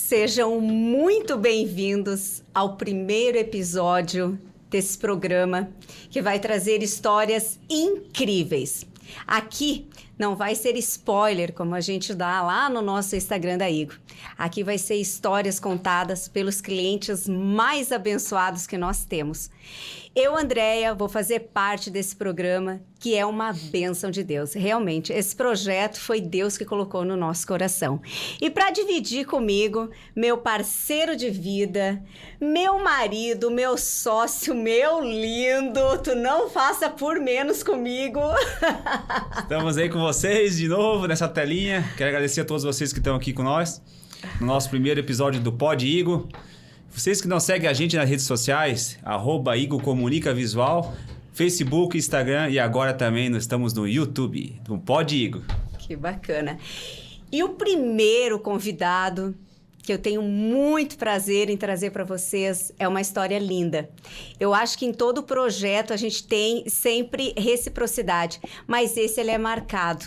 Sejam muito bem-vindos ao primeiro episódio desse programa que vai trazer histórias incríveis. Aqui não vai ser spoiler, como a gente dá lá no nosso Instagram da Igo. Aqui vai ser histórias contadas pelos clientes mais abençoados que nós temos. Eu, Andréia, vou fazer parte desse programa, que é uma bênção de Deus. Realmente, esse projeto foi Deus que colocou no nosso coração. E para dividir comigo, meu parceiro de vida, meu marido, meu sócio, meu lindo, tu não faça por menos comigo. Estamos aí com vocês de novo nessa telinha. Quero agradecer a todos vocês que estão aqui com nós no nosso primeiro episódio do Pod Igo. Vocês que não seguem a gente nas redes sociais, @Igo Comunica Visual, Facebook, Instagram e agora também nós estamos no YouTube, no Pod Igo. Que bacana. E o primeiro convidado que eu tenho muito prazer em trazer para vocês é uma história linda. Eu acho que em todo projeto a gente tem sempre reciprocidade, mas esse ele é marcado.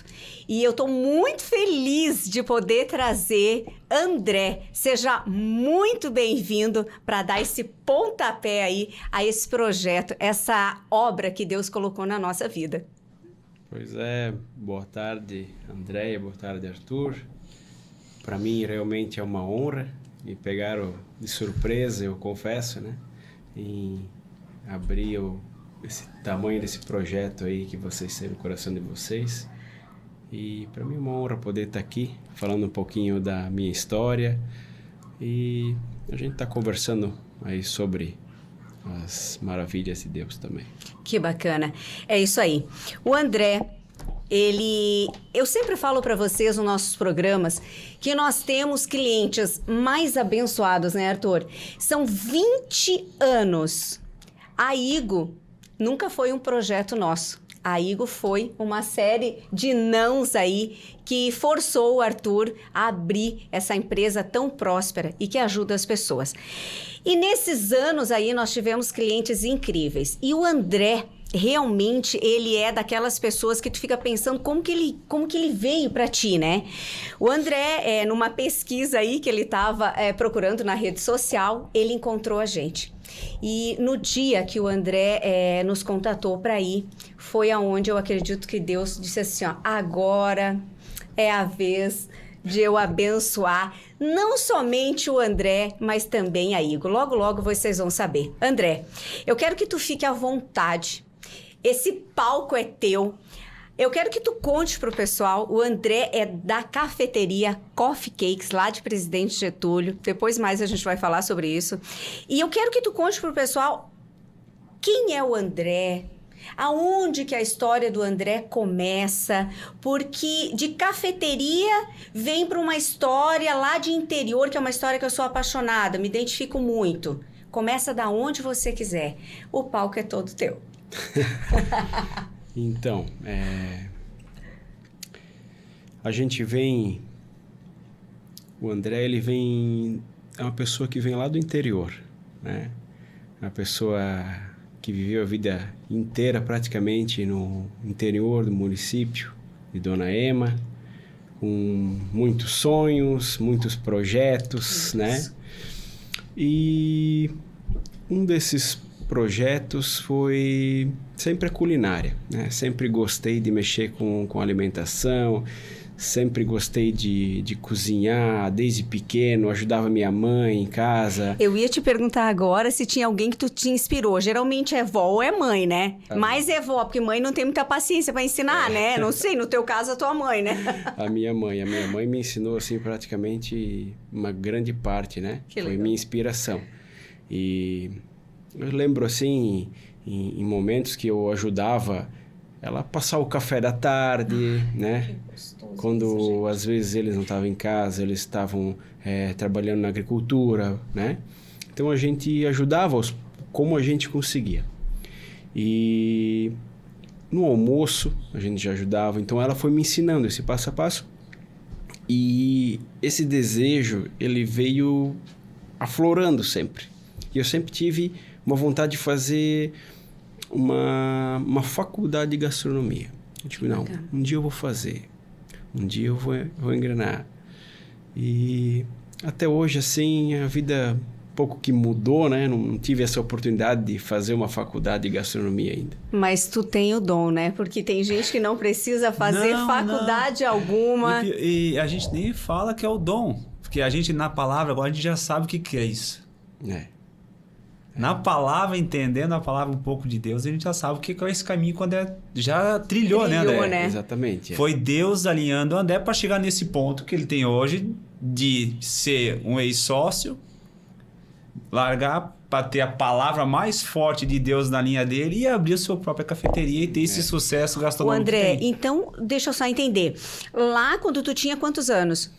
E eu estou muito feliz de poder trazer André. Seja muito bem-vindo para dar esse pontapé aí a esse projeto, essa obra que Deus colocou na nossa vida. Pois é, boa tarde, Andréia, boa tarde, Arthur. Para mim, realmente é uma honra. Me pegaram de surpresa, eu confesso, né? Em abrir esse tamanho desse projeto aí que vocês têm no coração de vocês. E para mim é uma honra poder estar aqui, falando um pouquinho da minha história. E a gente está conversando aí sobre as maravilhas de Deus também. Que bacana. É isso aí. O André... Eu sempre falo para vocês nos nossos programas que nós temos clientes mais abençoados, né, Arthur? São 20 anos. A Igo nunca foi um projeto nosso. A Igo foi uma série de nãos aí que forçou o Arthur a abrir essa empresa tão próspera e que ajuda as pessoas. E nesses anos aí nós tivemos clientes incríveis. E o André... realmente ele é daquelas pessoas que tu fica pensando como que ele veio para ti, né? O André, numa pesquisa aí que ele estava procurando na rede social, ele encontrou a gente. E no dia que o André nos contatou para ir, foi aonde eu acredito que Deus disse assim, ó, agora é a vez de eu abençoar não somente o André, mas também a Igo. Logo, logo vocês vão saber. André, eu quero que tu fique à vontade. Esse palco é teu. Eu quero que tu conte pro pessoal. O André é da cafeteria Coffee Cakes, lá de Presidente Getúlio. Depois mais a gente vai falar sobre isso. E eu quero que tu conte pro pessoal quem é o André, aonde que a história do André começa, porque de cafeteria vem para uma história lá de interior, que é uma história que eu sou apaixonada, me identifico muito. Começa da onde você quiser. O palco é todo teu. Então, a gente vem... O André, ele vem... É uma pessoa que vem lá do interior, né? Uma pessoa que viveu a vida inteira praticamente no interior do município de Dona Ema, com muitos sonhos, muitos projetos, né? E um desses projetos foi sempre a culinária, né? Sempre gostei de mexer com alimentação, sempre gostei de cozinhar desde pequeno, ajudava minha mãe em casa. Eu ia te perguntar agora se tinha alguém que tu te inspirou. Geralmente é vó ou é mãe, né? Mais é vó, porque mãe não tem muita paciência para ensinar, né? Não sei, no teu caso a tua mãe, né? A minha mãe me ensinou assim praticamente uma grande parte, né? Que foi legal. Minha inspiração. E eu lembro assim, em momentos que eu ajudava ela a passar o café da tarde, né? Quando às vezes eles não estavam em casa, eles estavam trabalhando na agricultura, né? Então a gente ajudava como a gente conseguia. E no almoço a gente já ajudava, então ela foi me ensinando esse passo a passo. E esse desejo, ele veio aflorando sempre. E eu sempre tive uma vontade de fazer uma faculdade de gastronomia. Eu digo, não, um dia eu vou fazer. Um dia eu vou engrenar. E até hoje, assim, a vida pouco que mudou, né? Não tive essa oportunidade de fazer uma faculdade de gastronomia ainda. Mas tu tem o dom, né? Porque tem gente que não precisa fazer faculdade alguma. E a gente nem fala que é o dom. Porque a gente, na palavra, agora a gente já sabe o que é isso. Na palavra, entendendo a palavra um pouco de Deus, a gente já sabe o que é esse caminho quando já trilhou, né, André? Né? Exatamente. Foi Deus alinhando o André para chegar nesse ponto que ele tem hoje de ser um ex-sócio, largar para ter a palavra mais forte de Deus na linha dele e abrir a sua própria cafeteria e ter esse sucesso O gastronômico. André, então, deixa eu só entender. Lá, quando tu tinha quantos anos?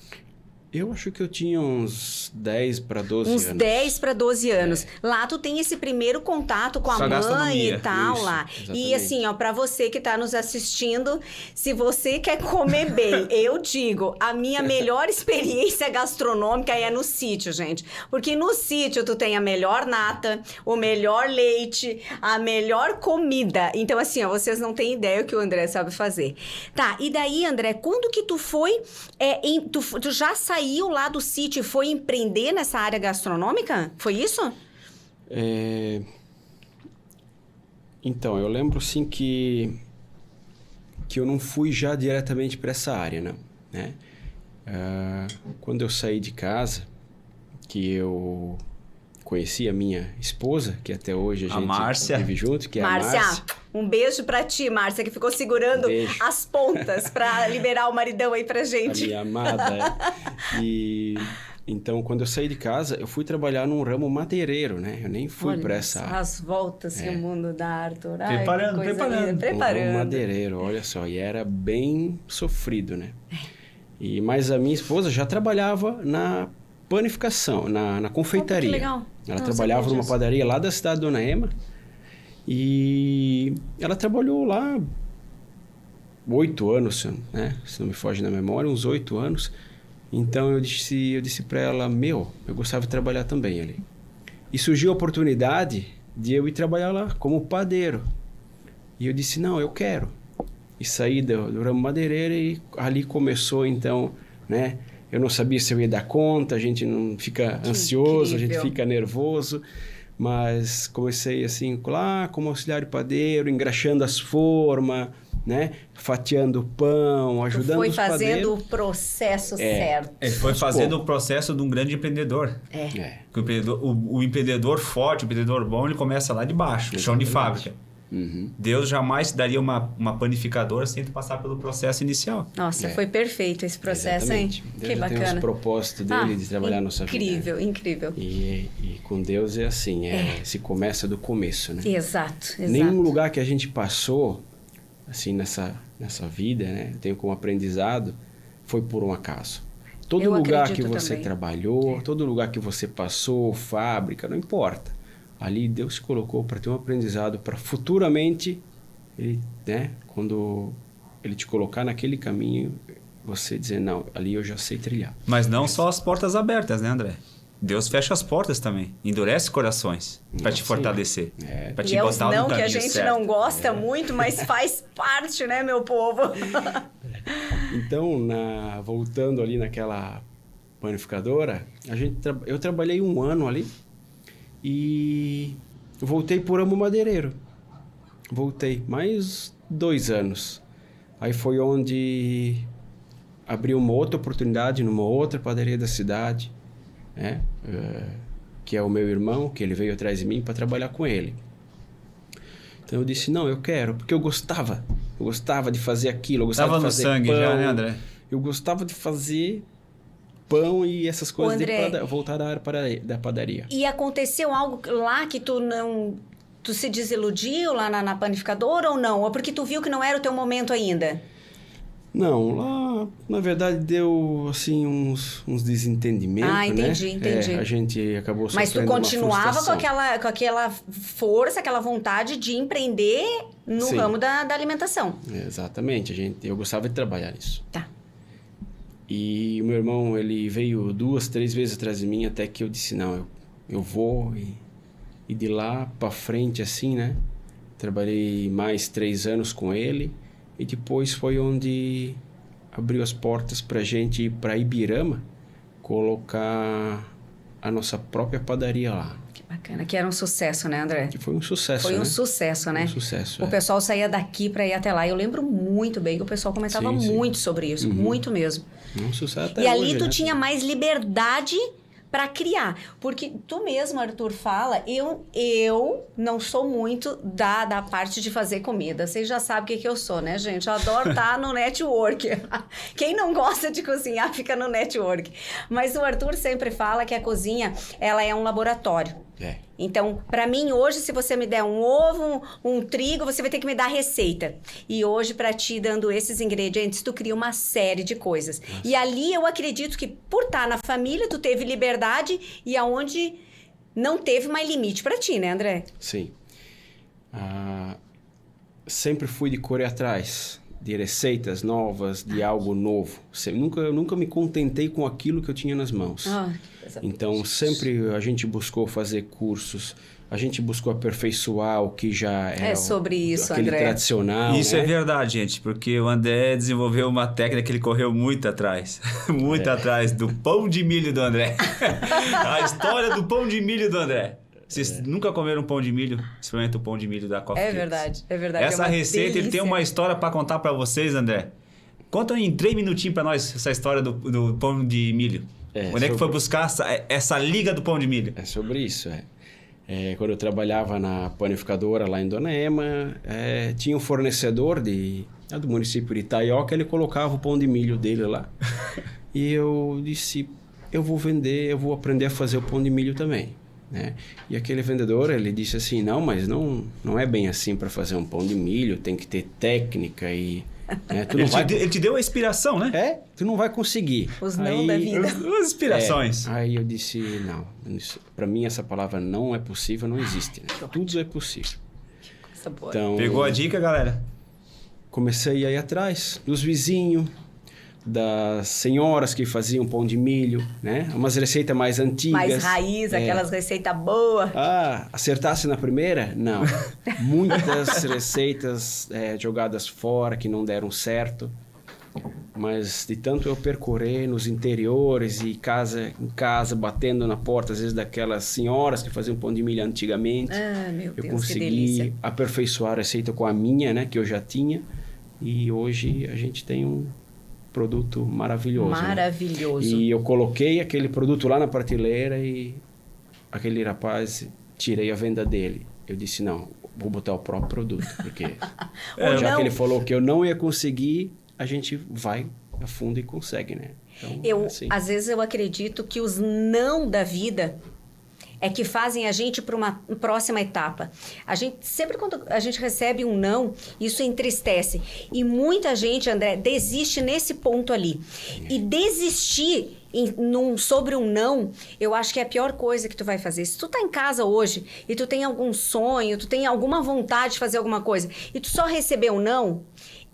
Eu acho que eu tinha uns 10 para 12 anos. Uns 10 para 12 anos. Lá tu tem esse primeiro contato com a Só mãe gastronomia. e tal Isso, lá. exatamente. E assim, ó, para você que tá nos assistindo, se você quer comer bem, eu digo, a minha melhor experiência gastronômica é no sítio, gente. Porque no sítio tu tem a melhor nata, o melhor leite, a melhor comida. Então assim, ó, vocês não têm ideia o que o André sabe fazer. Tá, e daí, André, quando que tu foi, tu já saiu lá do sítio e foi empreender nessa área gastronômica? Foi isso? Então, eu lembro sim que eu não fui já diretamente para essa área, não, né? Quando eu saí de casa, que eu conheci a minha esposa, que até hoje a gente Márcia. vive junto, que é Márcia, a Márcia. um beijo pra ti, Márcia, que ficou segurando Beijo. as pontas pra liberar o maridão aí pra A gente. minha amada. E então, quando eu saí de casa, eu fui trabalhar num ramo madeireiro, né? Eu nem fui para essa só área. as voltas que o mundo dá, Arthur. Ai, Preparando, que coisa preparando. linda. Um ramo Preparando. madeireiro, olha só. E era bem sofrido, né? Mas a minha esposa já trabalhava na panificação, na confeitaria. Que legal. Ela Não trabalhava sabia numa disso. padaria lá da cidade de Dona Ema. E ela trabalhou lá 8 anos, né? Se não me foge na memória, uns 8 anos. Então eu disse para ela, eu gostava de trabalhar também ali. E surgiu a oportunidade de eu ir trabalhar lá como padeiro. E eu disse, não, eu quero. E saí do ramo madeireiro e ali começou então, né? Eu não sabia se eu ia dar conta, a gente não fica ansioso, a gente incrível. fica nervoso. Mas comecei assim, lá como auxiliar de padeiro, engraxando as formas, né? Fatiando o pão, Tu ajudando foi os fazendo padeiros. o processo certo. Ele foi fazendo o processo de um grande empreendedor. É. O empreendedor forte, o empreendedor bom, ele começa lá de baixo, chão de fábrica. Deus jamais daria uma panificadora sem passar pelo processo inicial. Nossa, foi perfeito esse processo, Exatamente. hein? Deus Que já tem bacana. os propósitos dele de trabalhar a nossa vida. Incrível, incrível. E com Deus é assim, se começa do começo, né? Exato. Nenhum lugar que a gente passou, assim, nessa vida, né? Eu tenho como aprendizado, foi por um acaso. Todo Eu lugar que acredito você também. trabalhou, todo lugar que você passou, fábrica, não importa. Ali Deus te colocou para ter um aprendizado, para futuramente, ele, né? Quando Ele te colocar naquele caminho, você dizer, não, ali eu já sei trilhar. Mas não só as portas abertas, né, André? Deus fecha as portas também. Endurece corações para te Sim. fortalecer. Para te E é os botar no não caminho que a gente certo. não gosta muito, mas faz parte, né, meu povo? Então, voltando ali naquela panificadora, eu trabalhei 1 ano ali e voltei por ramo madeireiro. Voltei mais 2 anos. Aí foi onde abriu uma outra oportunidade numa outra padaria da cidade, né? Que é o meu irmão, que ele veio atrás de mim para trabalhar com ele. Então eu disse, não, eu quero, porque eu gostava de fazer aquilo, eu gostava Tava de no fazer sangue pão, já, né, André? eu gostava de fazer pão e essas coisas, André, voltar da área da padaria. E aconteceu algo lá que tu se desiludiu lá na panificadora ou não? Ou porque tu viu que não era o teu momento ainda? Não, lá, na verdade, deu, assim, uns desentendimentos, Ah, entendi, né? entendi. A gente acabou Mas tu sofrendo uma continuava com frustração. aquela força, aquela vontade de empreender no Sim. ramo da alimentação. Exatamente, eu gostava de trabalhar nisso. Tá. E o meu irmão, ele veio 2, 3 vezes atrás de mim, até que eu disse, não, eu vou. E de lá para frente, assim, né? Trabalhei mais 3 anos com ele. E depois foi onde abriu as portas pra gente ir para Ibirama, colocar a nossa própria padaria lá. Que bacana, que era um sucesso, né, André? Que foi um sucesso, Foi um né? sucesso, né? Um sucesso, O pessoal saía daqui para ir até lá. Eu lembro muito bem que o pessoal comentava Sim. muito sobre isso, muito mesmo. Um sucesso até E ali hoje, tu né? tinha mais liberdade para criar. Porque tu mesmo, Arthur, fala, eu não sou muito da parte de fazer comida. Vocês já sabem o que eu sou, né, gente? Eu adoro estar no network. Quem não gosta de cozinhar fica no network. Mas o Arthur sempre fala que a cozinha, ela é um laboratório. É. Então, para mim, hoje, se você me der um ovo, um trigo, você vai ter que me dar a receita. E hoje, para ti, dando esses ingredientes, tu cria uma série de coisas. Nossa. E ali, eu acredito que, por estar na família, tu teve liberdade e aonde não teve mais limite para ti, né, André? Sim. Sempre fui de correr atrás de receitas novas, de algo novo. Nunca me contentei com aquilo que eu tinha nas mãos. Então, sempre a gente buscou fazer cursos, a gente buscou aperfeiçoar o que já era sobre isso, aquele André. Tradicional. Isso né? é verdade, gente, porque o André desenvolveu uma técnica que ele correu muito atrás. Muito atrás do pão de milho do André. A história do pão de milho do André. Vocês nunca comeram pão de milho? Experimenta o pão de milho da Coffee Cakes. É verdade. Essa é uma receita, ele tem delícia. uma história para contar para vocês, André. Conta em 3 minutinhos para nós essa história do pão de milho. Onde é que foi buscar essa liga do pão de milho? É sobre isso, quando eu trabalhava na panificadora lá em Dona Ema, tinha um fornecedor do município de Itaioca, ele colocava o pão de milho dele lá. E eu disse, eu vou aprender a fazer o pão de milho também. Né? E aquele vendedor, ele disse assim, não, mas não é bem assim para fazer um pão de milho, tem que ter técnica e... Né? Ele te deu a inspiração, né? Tu não vai conseguir. Os não da vida. As inspirações. Aí eu disse, não, para mim essa palavra não é possível, não existe. Né? Tudo é possível. Coisa boa. Então, Pegou a dica, galera? comecei a ir atrás dos vizinhos, das senhoras que faziam pão de milho, né? Umas receitas mais antigas. Mais raiz, aquelas receitas boas. Acertasse na primeira? Não. Muitas receitas jogadas fora que não deram certo. Mas de tanto eu percorrer nos interiores e casa em casa, batendo na porta, às vezes daquelas senhoras que faziam pão de milho antigamente. Meu Eu Deus, que consegui delícia. aperfeiçoar a receita com a minha, né? Que eu já tinha. E hoje a gente tem um produto maravilhoso. Maravilhoso. Né? E eu coloquei aquele produto lá na prateleira e aquele rapaz, tirei a venda dele. Eu disse, não, vou botar o próprio produto, porque já que ele falou que eu não ia conseguir, a gente vai a fundo e consegue, né? Então, Às vezes eu acredito que os não da vida é que fazem a gente para uma próxima etapa. Sempre quando a gente recebe um não, isso entristece. E muita gente, André, desiste nesse ponto ali. E desistir sobre um não, eu acho que é a pior coisa que tu vai fazer. Se tu tá em casa hoje e tu tem algum sonho, tu tem alguma vontade de fazer alguma coisa e tu só recebeu um não,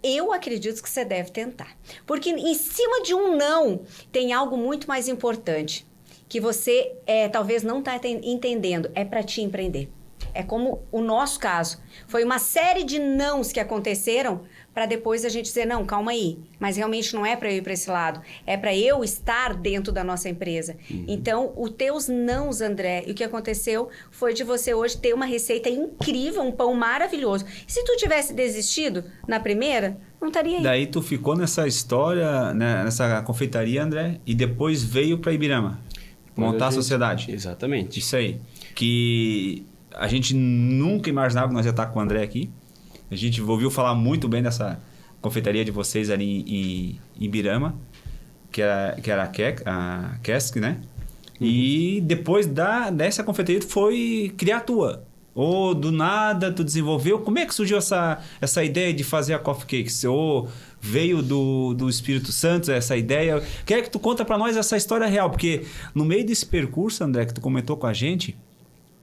eu acredito que você deve tentar. Porque em cima de um não, tem algo muito mais importante. Que você talvez não está entendendo, é para te empreender. É como o nosso caso. Foi uma série de nãos que aconteceram para depois a gente dizer, não, calma aí, mas realmente não é para eu ir para esse lado, é para eu estar dentro da nossa empresa. Então, os teus nãos, André, e o que aconteceu foi de você hoje ter uma receita incrível, um pão maravilhoso. E se tu tivesse desistido na primeira, não estaria aí. Daí tu ficou nessa história, né, nessa confeitaria, André, e depois veio para Ibirama. Montar a sociedade. Exatamente. Isso aí. Que a gente nunca imaginava que nós ia estar com o André aqui. A gente ouviu falar muito bem dessa confeitaria de vocês ali em Ibirama, que era a Kesk, né? E depois dessa confeitaria tu foi criar a tua. Ou do nada tu desenvolveu. Como é que surgiu essa ideia de fazer a Coffee Cakes? Ou veio do Espírito Santo essa ideia? Quero que tu conta para nós essa história real, porque no meio desse percurso, André, que tu comentou com a gente,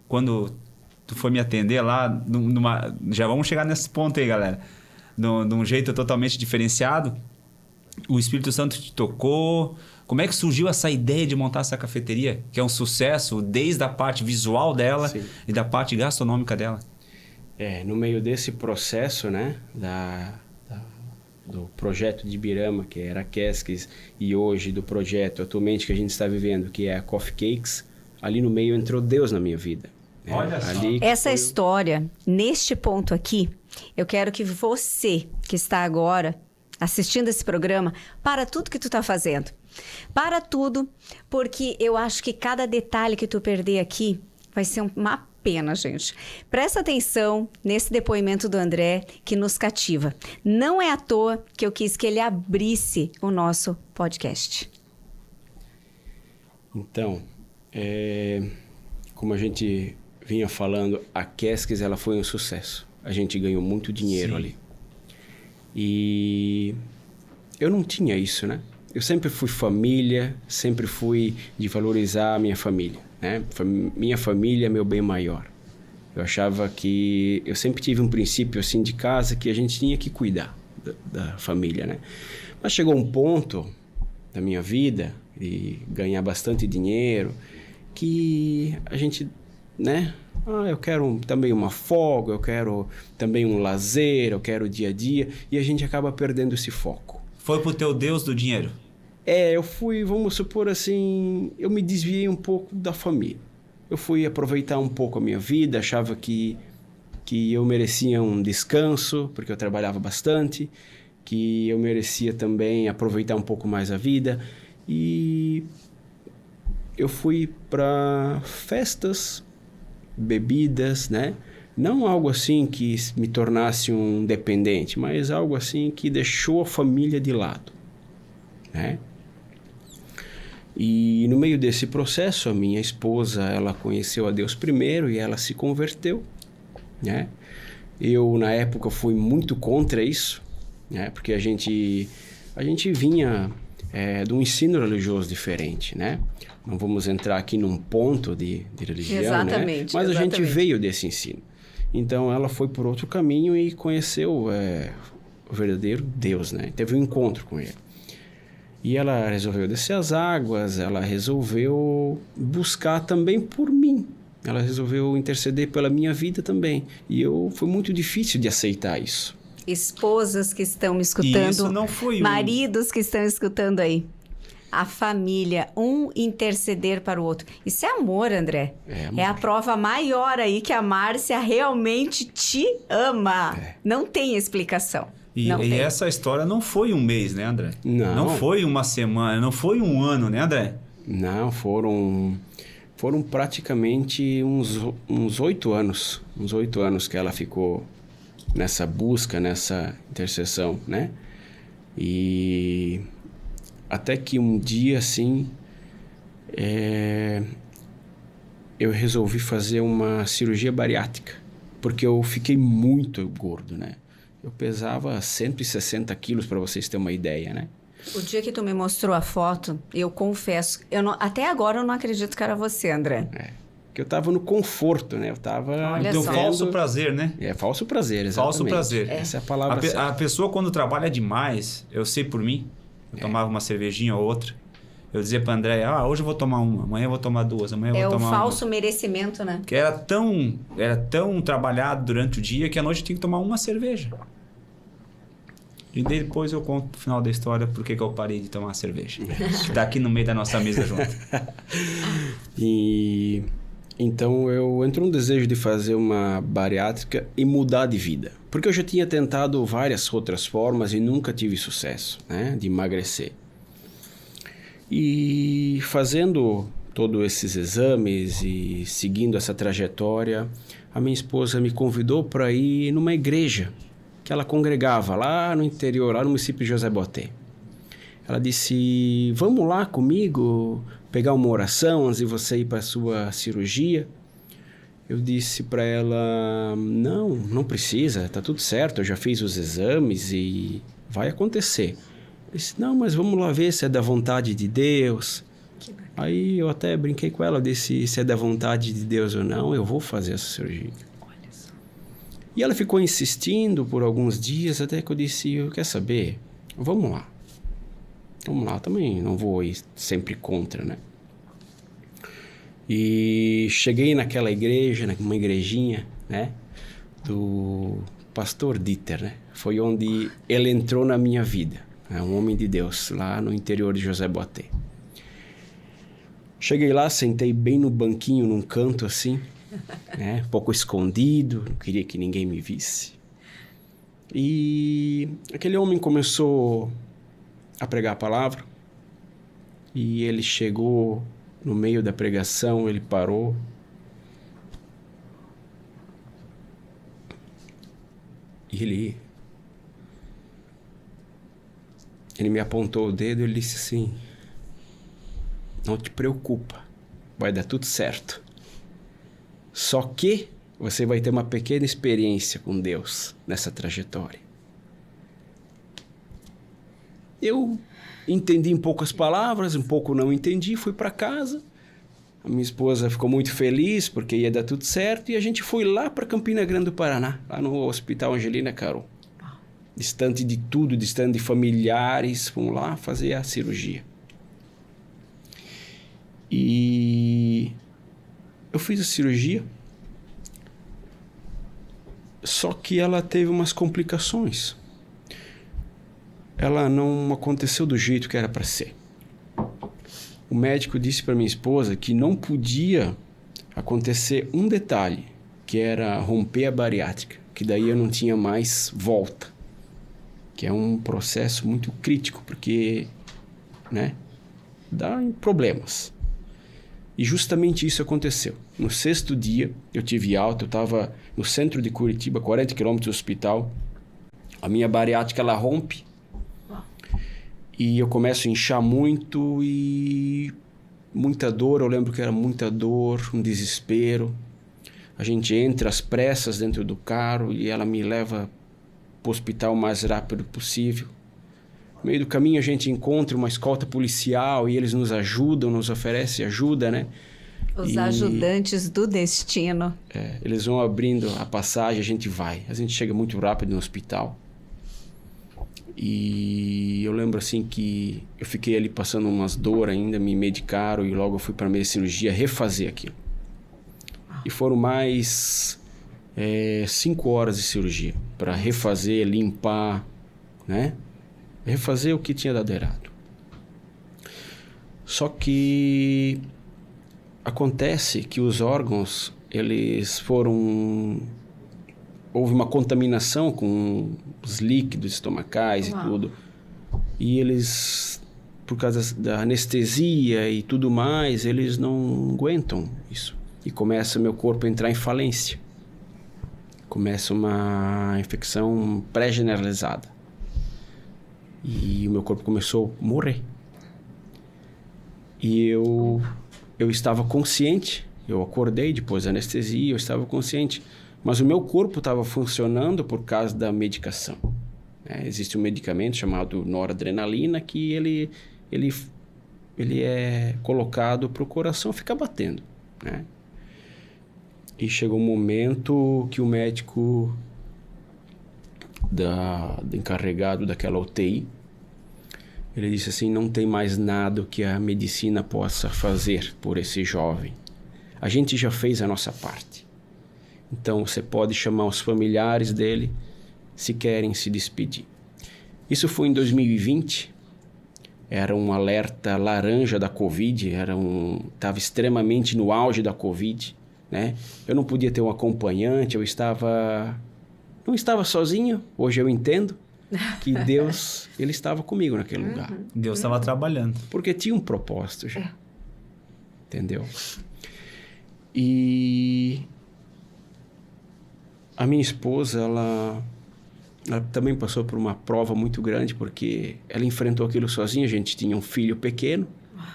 quando tu foi me atender lá, já vamos chegar nesse ponto aí, galera, de um jeito totalmente diferenciado, o Espírito Santo te tocou. Como é que surgiu essa ideia de montar essa cafeteria, que é um sucesso desde a parte visual dela Sim. e da parte gastronômica dela? No meio desse processo, né, do projeto de Ibirama, que era a Quesques, e hoje do projeto atualmente que a gente está vivendo, que é a Coffee Cakes, ali no meio entrou Deus na minha vida. Olha só. Essa história, neste ponto aqui, eu quero que você, que está agora assistindo esse programa, para tudo que tu está fazendo. Para tudo, porque eu acho que cada detalhe que tu perder aqui vai ser uma pena, gente. Presta atenção nesse depoimento do André, que nos cativa. Não é à toa que eu quis que ele abrisse o nosso podcast. Então, como a gente vinha falando, a Quesques, ela foi um sucesso. A gente ganhou muito dinheiro Sim. ali. E eu não tinha isso, né? Eu sempre fui família, sempre fui de valorizar a minha família, né? Minha família é meu bem maior. Eu achava que... Eu sempre tive um princípio, assim, de casa, que a gente tinha que cuidar da família, né? Mas chegou um ponto da minha vida, de ganhar bastante dinheiro, que a gente, né? Eu quero também uma folga, eu quero também um lazer, eu quero o dia a dia, e a gente acaba perdendo esse foco. Foi pro teu Deus do dinheiro? Eu fui, vamos supor assim, eu me desviei um pouco da família. Eu fui aproveitar um pouco a minha vida, achava que eu merecia um descanso, porque eu trabalhava bastante, que eu merecia também aproveitar um pouco mais a vida, e eu fui para festas, bebidas, né? Não algo assim que me tornasse um dependente, mas algo assim que deixou a família de lado, né? E no meio desse processo, a minha esposa, ela conheceu a Deus primeiro e ela se converteu, né? Eu, na época, fui muito contra isso, né? Porque a gente vinha de um ensino religioso diferente, né? Não vamos entrar aqui num ponto de religião, Exatamente, né? Mas a gente exatamente. veio desse ensino. Então, ela foi por outro caminho e conheceu o verdadeiro Deus, né? Teve um encontro com ele. E ela resolveu descer as águas, ela resolveu buscar também por mim. Ela resolveu interceder pela minha vida também. E foi muito difícil de aceitar isso. Esposas que estão me escutando, Isso não foi maridos que estão escutando aí. A família, um interceder para o outro. Isso é amor, André. É a prova maior aí que a Márcia realmente te ama. Não tem explicação. E essa história não foi um mês, né, André? Não. Não foi uma semana, não foi um ano, né, André? Não, foram praticamente uns 8 anos. Uns 8 anos que ela ficou nessa busca, nessa intercessão, né? E até que um dia, assim, eu resolvi fazer uma cirurgia bariátrica, porque eu fiquei muito gordo, né? Eu pesava 160 quilos, para vocês terem uma ideia, né? O dia que tu me mostrou a foto, eu confesso, até agora eu não acredito que era você, André. Que eu tava no conforto, né? Eu tava... Olha Deu só. falso prazer, né? Falso prazer, exatamente. Falso prazer. Essa é a palavra certa. A pessoa, quando trabalha demais, eu sei por mim, eu tomava uma cervejinha ou outra, eu dizia pra André, hoje eu vou tomar uma, amanhã eu vou tomar duas, amanhã eu vou tomar É o falso merecimento, né? Que era tão trabalhado durante o dia que à noite eu tinha que tomar uma cerveja. E depois eu conto no final da história por que eu parei de tomar cerveja. Que tá aqui no meio da nossa mesa junto. E então eu entrou um desejo de fazer uma bariátrica e mudar de vida. Porque eu já tinha tentado várias outras formas e nunca tive sucesso, né? De emagrecer. E fazendo todos esses exames e seguindo essa trajetória, a minha esposa me convidou para ir numa igreja que ela congregava lá no interior, lá no município de José Boté. Ela disse, vamos lá comigo pegar uma oração antes de você ir para a sua cirurgia? Eu disse para ela, não precisa, tá tudo certo, eu já fiz os exames e vai acontecer. Eu disse, não, mas vamos lá ver se é da vontade de Deus. Aí eu até brinquei com ela, disse, se é da vontade de Deus ou não, eu vou fazer essa cirurgia. E ela ficou insistindo por alguns dias, até que eu disse, quer saber? Vamos lá. Vamos lá, também não vou ir sempre contra, né? E cheguei naquela igreja, numa igrejinha, né? pastor Dieter, né? Foi onde ele entrou na minha vida. É um homem de Deus, lá no interior de José Boatê. Cheguei lá, sentei bem no banquinho, num canto assim, né? Um pouco escondido, não queria que ninguém me visse. E aquele homem começou a pregar a palavra. E ele chegou no meio da pregação, ele parou. E ele me apontou o dedo e ele disse assim: não te preocupa, vai dar tudo certo. Só que você vai ter uma pequena experiência com Deus nessa trajetória. Eu entendi em poucas palavras, um pouco não entendi, fui para casa. A minha esposa ficou muito feliz porque ia dar tudo certo e a gente foi lá para Campina Grande do Paraná, lá no Hospital Angelina Carol. Distante de tudo, distante de familiares, fomos lá fazer a cirurgia. E eu fiz a cirurgia, só que ela teve umas complicações. Ela não aconteceu do jeito que era para ser. O médico disse para minha esposa que não podia acontecer um detalhe, que era romper a bariátrica, que daí eu não tinha mais volta, que é um processo muito crítico, porque, né, dá problemas. E justamente isso aconteceu. No 6º dia, eu tive alta, eu estava no centro de Curitiba, 40 quilômetros do hospital. A minha bariátrica, ela rompe. E eu começo a inchar muito e muita dor. Eu lembro que era muita dor, um desespero. A gente entra às pressas dentro do carro e ela me leva para o hospital o mais rápido possível. No meio do caminho a gente encontra uma escolta policial e eles nos ajudam, nos oferecem ajuda, né? Os ajudantes do destino. Eles vão abrindo a passagem, a gente vai. A gente chega muito rápido no hospital. E eu lembro assim que eu fiquei ali passando umas dores ainda, me medicaram e logo eu fui para a minha cirurgia refazer aquilo. E foram mais 5 horas de cirurgia para refazer, limpar, né? Refazer o que tinha dado errado. Só que acontece que os órgãos, eles foram... Houve uma contaminação com os líquidos estomacais e tudo. E eles, por causa da anestesia e tudo mais, eles não aguentam isso. E começa meu corpo a entrar em falência. Começa uma infecção pré-generalizada. E o meu corpo começou a morrer. E eu estava consciente. Eu acordei depois da anestesia, eu estava consciente. Mas o meu corpo estava funcionando por causa da medicação. Existe um medicamento chamado noradrenalina que ele é colocado para o coração ficar batendo, né? E chegou um momento que o médico encarregado daquela UTI, ele disse assim: não tem mais nada que a medicina possa fazer por esse jovem. A gente já fez a nossa parte. Então, você pode chamar os familiares dele se querem se despedir. Isso foi em 2020. Era um alerta laranja da Covid. Estava extremamente no auge da Covid, né? Eu não podia ter um acompanhante. Não estava sozinho. Hoje eu entendo que Deus, ele estava comigo naquele lugar. Deus estava trabalhando. Porque tinha um propósito já. Entendeu? E... a minha esposa, ela também passou por uma prova muito grande, porque ela enfrentou aquilo sozinha. A gente tinha um filho pequeno,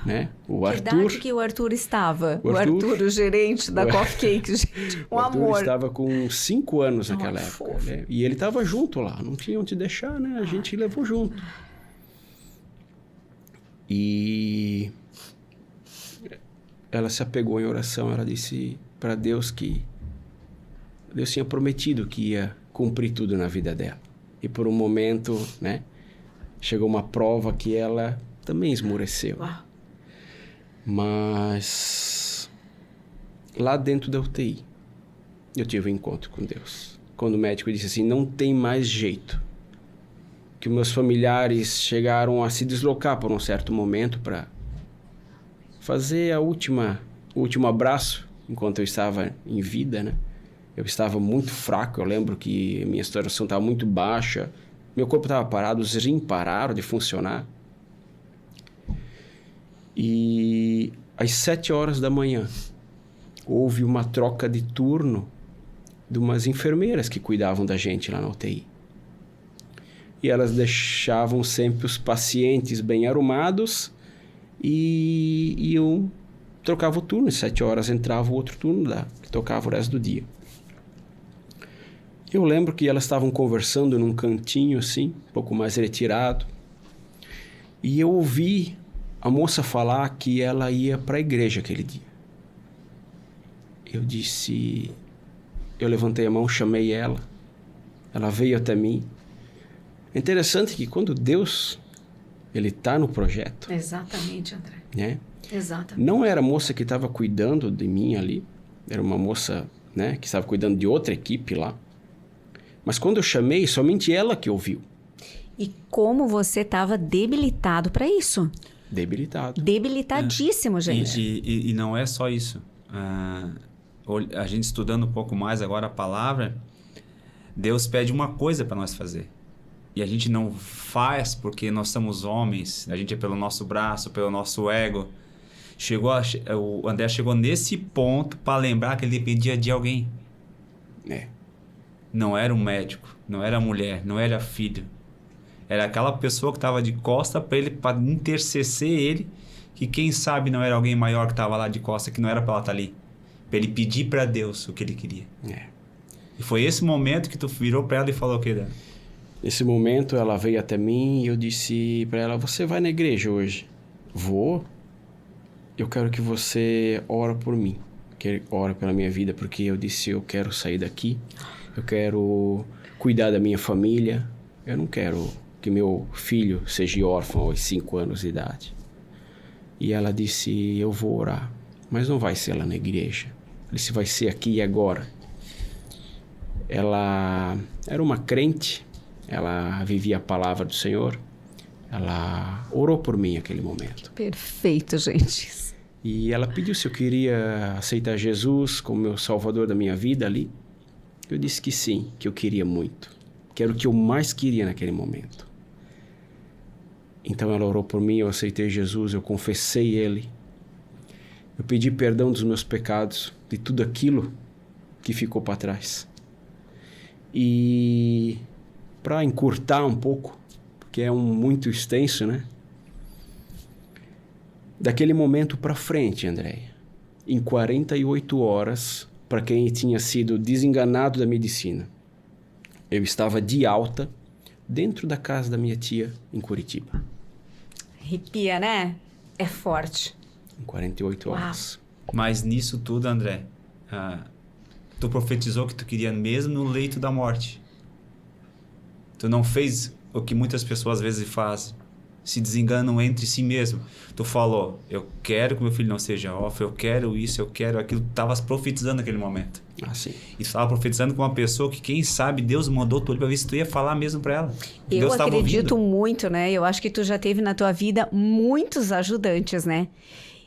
né? O Arthur. Que idade que o Arthur estava? O Arthur, o gerente da Coffee Cake, gente. Um amor. O Arthur estava com 5 anos naquela época. Né? E ele estava junto lá. Não tinha onde deixar, né? A gente levou junto. E ela se apegou em oração. Ela disse para Deus que Deus tinha prometido que ia cumprir tudo na vida dela. E por um momento, né, chegou uma prova que ela também esmoreceu. Mas lá dentro da UTI, eu tive um encontro com Deus. quando o médico disse assim, não tem mais jeito. Que meus familiares chegaram a se deslocar por um certo momento para fazer o último abraço enquanto eu estava em vida, né? Eu estava muito fraco, eu lembro que minha saturação estava muito baixa, meu corpo estava parado, os rins pararam de funcionar. E às 7 horas da manhã, houve uma troca de turno de umas enfermeiras que cuidavam da gente lá na UTI. E elas deixavam sempre os pacientes bem arrumados e trocava o turno. Às 7 horas entrava o outro turno que tocava o resto do dia. Eu lembro que elas estavam conversando num cantinho assim, um pouco mais retirado. E eu ouvi a moça falar que ela ia para a igreja aquele dia. Eu levantei a mão, chamei ela. Ela veio até mim. É interessante que quando Deus, ele está no projeto. Exatamente, André. Né? Exatamente. Não era a moça que estava cuidando de mim ali. Era uma moça, né, que estava cuidando de outra equipe lá. Mas quando eu chamei, somente ela que ouviu. E como você estava debilitado para isso? Debilitado. Debilitadíssimo, gente. E não é só isso. A gente estudando um pouco mais agora a palavra, Deus pede uma coisa para nós fazer. E a gente não faz porque nós somos homens, a gente é pelo nosso braço, pelo nosso ego. O André chegou nesse ponto para lembrar que ele dependia de alguém. Não era um médico, não era a mulher, não era filho. Era aquela pessoa que estava de costa para ele, para interceder ele, que quem sabe não era alguém maior que estava lá de costa, que não era para ela estar ali. Para ele pedir para Deus o que ele queria. E foi esse momento que tu virou para ela e falou o que? Nesse momento ela veio até mim e eu disse para ela, você vai na igreja hoje? Vou. Eu quero que você ore por mim, que ore pela minha vida, porque eu disse, eu quero sair daqui, eu quero cuidar da minha família, eu não quero que meu filho seja órfão aos 5 anos de idade. E ela disse, eu vou orar, mas não vai ser lá na igreja. Ela disse, vai ser aqui e agora. Ela era uma crente, ela vivia a palavra do Senhor, ela orou por mim naquele momento. Perfeito, gente. E ela pediu se eu queria aceitar Jesus como meu salvador da minha vida ali. Eu disse que sim, que eu queria muito, que era o que eu mais queria naquele momento. Então ela orou por mim, eu aceitei Jesus, eu confessei Ele. Eu pedi perdão dos meus pecados, de tudo aquilo que ficou para trás. E para encurtar um pouco, porque é muito extenso, né? Daquele momento para frente, André, em 48 horas, para quem tinha sido desenganado da medicina, eu estava de alta dentro da casa da minha tia em Curitiba. Arrepia, né? É forte. Em 48 horas. Mas nisso tudo, André, tu profetizou que tu queria mesmo no leito da morte. Tu não fez o que muitas pessoas às vezes fazem. Se desenganam entre si mesmo. Tu falou, eu quero que meu filho não seja órfão, eu quero isso, eu quero aquilo. Tu estavas profetizando naquele momento. Sim. E tu estava profetizando com uma pessoa que, quem sabe, Deus mandou tu ali para ver se tu ia falar mesmo para ela. Eu Deus acredito muito, né? Eu acho que tu já teve na tua vida muitos ajudantes, né?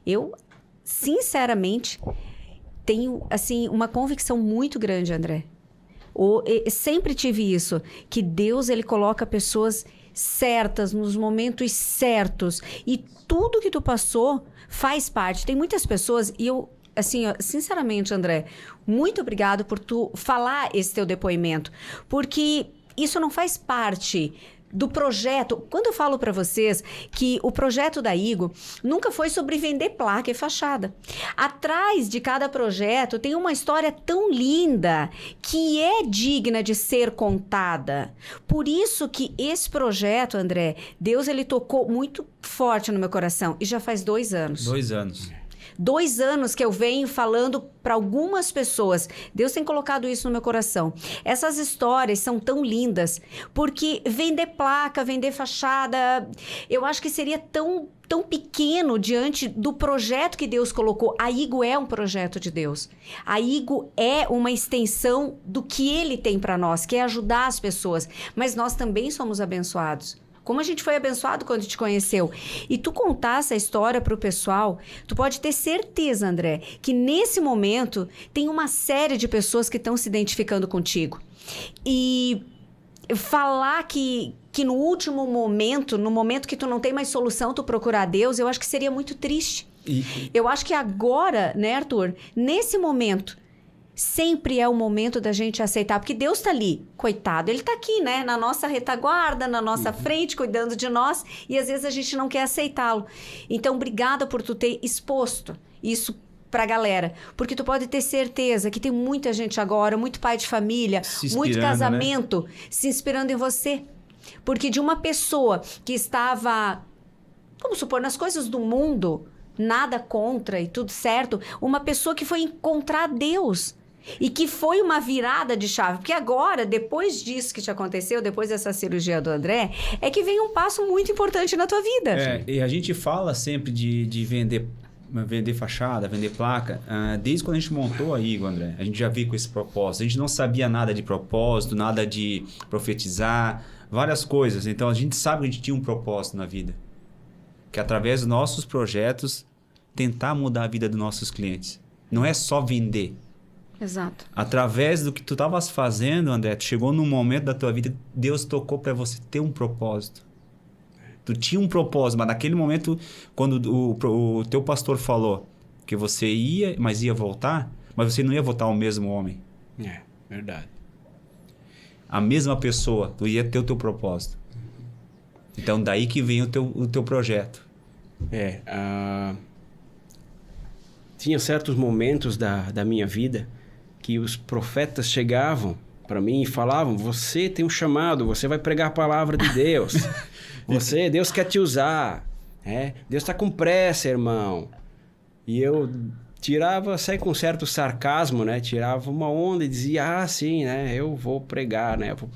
Eu, sinceramente, tenho, assim, uma convicção muito grande, André. Sempre tive isso, que Deus, ele coloca pessoas certas, nos momentos certos. E tudo que tu passou faz parte. Tem muitas pessoas, e eu, assim, ó, sinceramente, André, muito obrigado por tu falar esse teu depoimento. Porque isso não faz parte do projeto. Quando eu falo para vocês que o projeto da Igo nunca foi sobre vender placa e fachada. Atrás de cada projeto tem uma história tão linda que é digna de ser contada. Por isso que esse projeto, André, Deus, ele tocou muito forte no meu coração. E já faz 2 anos. 2 anos. 2 anos que eu venho falando para algumas pessoas. Deus tem colocado isso no meu coração. Essas histórias são tão lindas, porque vender placa, vender fachada, eu acho que seria tão pequeno diante do projeto que Deus colocou. A Igo é um projeto de Deus. A Igo é uma extensão do que Ele tem para nós, que é ajudar as pessoas. Mas nós também somos abençoados. Como a gente foi abençoado quando te conheceu. E tu contar essa história para o pessoal, tu pode ter certeza, André, que nesse momento tem uma série de pessoas que estão se identificando contigo. E falar que no último momento, no momento que tu não tem mais solução, tu procurar Deus, eu acho que seria muito triste. Eu acho que agora, né, Arthur, nesse momento, sempre é o momento da gente aceitar, porque Deus está ali, coitado, Ele está aqui, né, na nossa retaguarda, na nossa frente, cuidando de nós, e às vezes a gente não quer aceitá-lo. Então, obrigada por tu ter exposto isso pra galera, porque tu pode ter certeza que tem muita gente agora, muito pai de família, muito casamento, né, se inspirando em você. Porque de uma pessoa que estava, vamos supor, nas coisas do mundo, nada contra e tudo certo, uma pessoa que foi encontrar Deus e que foi uma virada de chave. Porque agora, depois disso que te aconteceu, depois dessa cirurgia do André, é que vem um passo muito importante na tua vida. E a gente fala sempre de vender fachada, vender placa. Desde quando a gente montou a Igo, André, a gente já veio com esse propósito. A gente não sabia nada de propósito, nada de profetizar, várias coisas. Então, a gente sabe que a gente tinha um propósito na vida. Que através dos nossos projetos, tentar mudar a vida dos nossos clientes. Não é só vender. Exato. Através do que tu estavas fazendo, André, tu chegou num momento da tua vida, Deus tocou para você ter um propósito. Tu tinha um propósito, mas naquele momento, quando o teu pastor falou que você ia, mas ia voltar, mas você não ia voltar ao mesmo homem. É, verdade. A mesma pessoa, tu ia ter o teu propósito. Então, daí que vem o teu projeto. Tinha certos momentos da minha vida que os profetas chegavam para mim e falavam: você tem um chamado, você vai pregar a palavra de Deus. Deus quer te usar. Deus está com pressa, irmão. E eu saia com certo sarcasmo, né? Tirava uma onda e dizia: sim, né? Eu vou pregar, né? Eu vou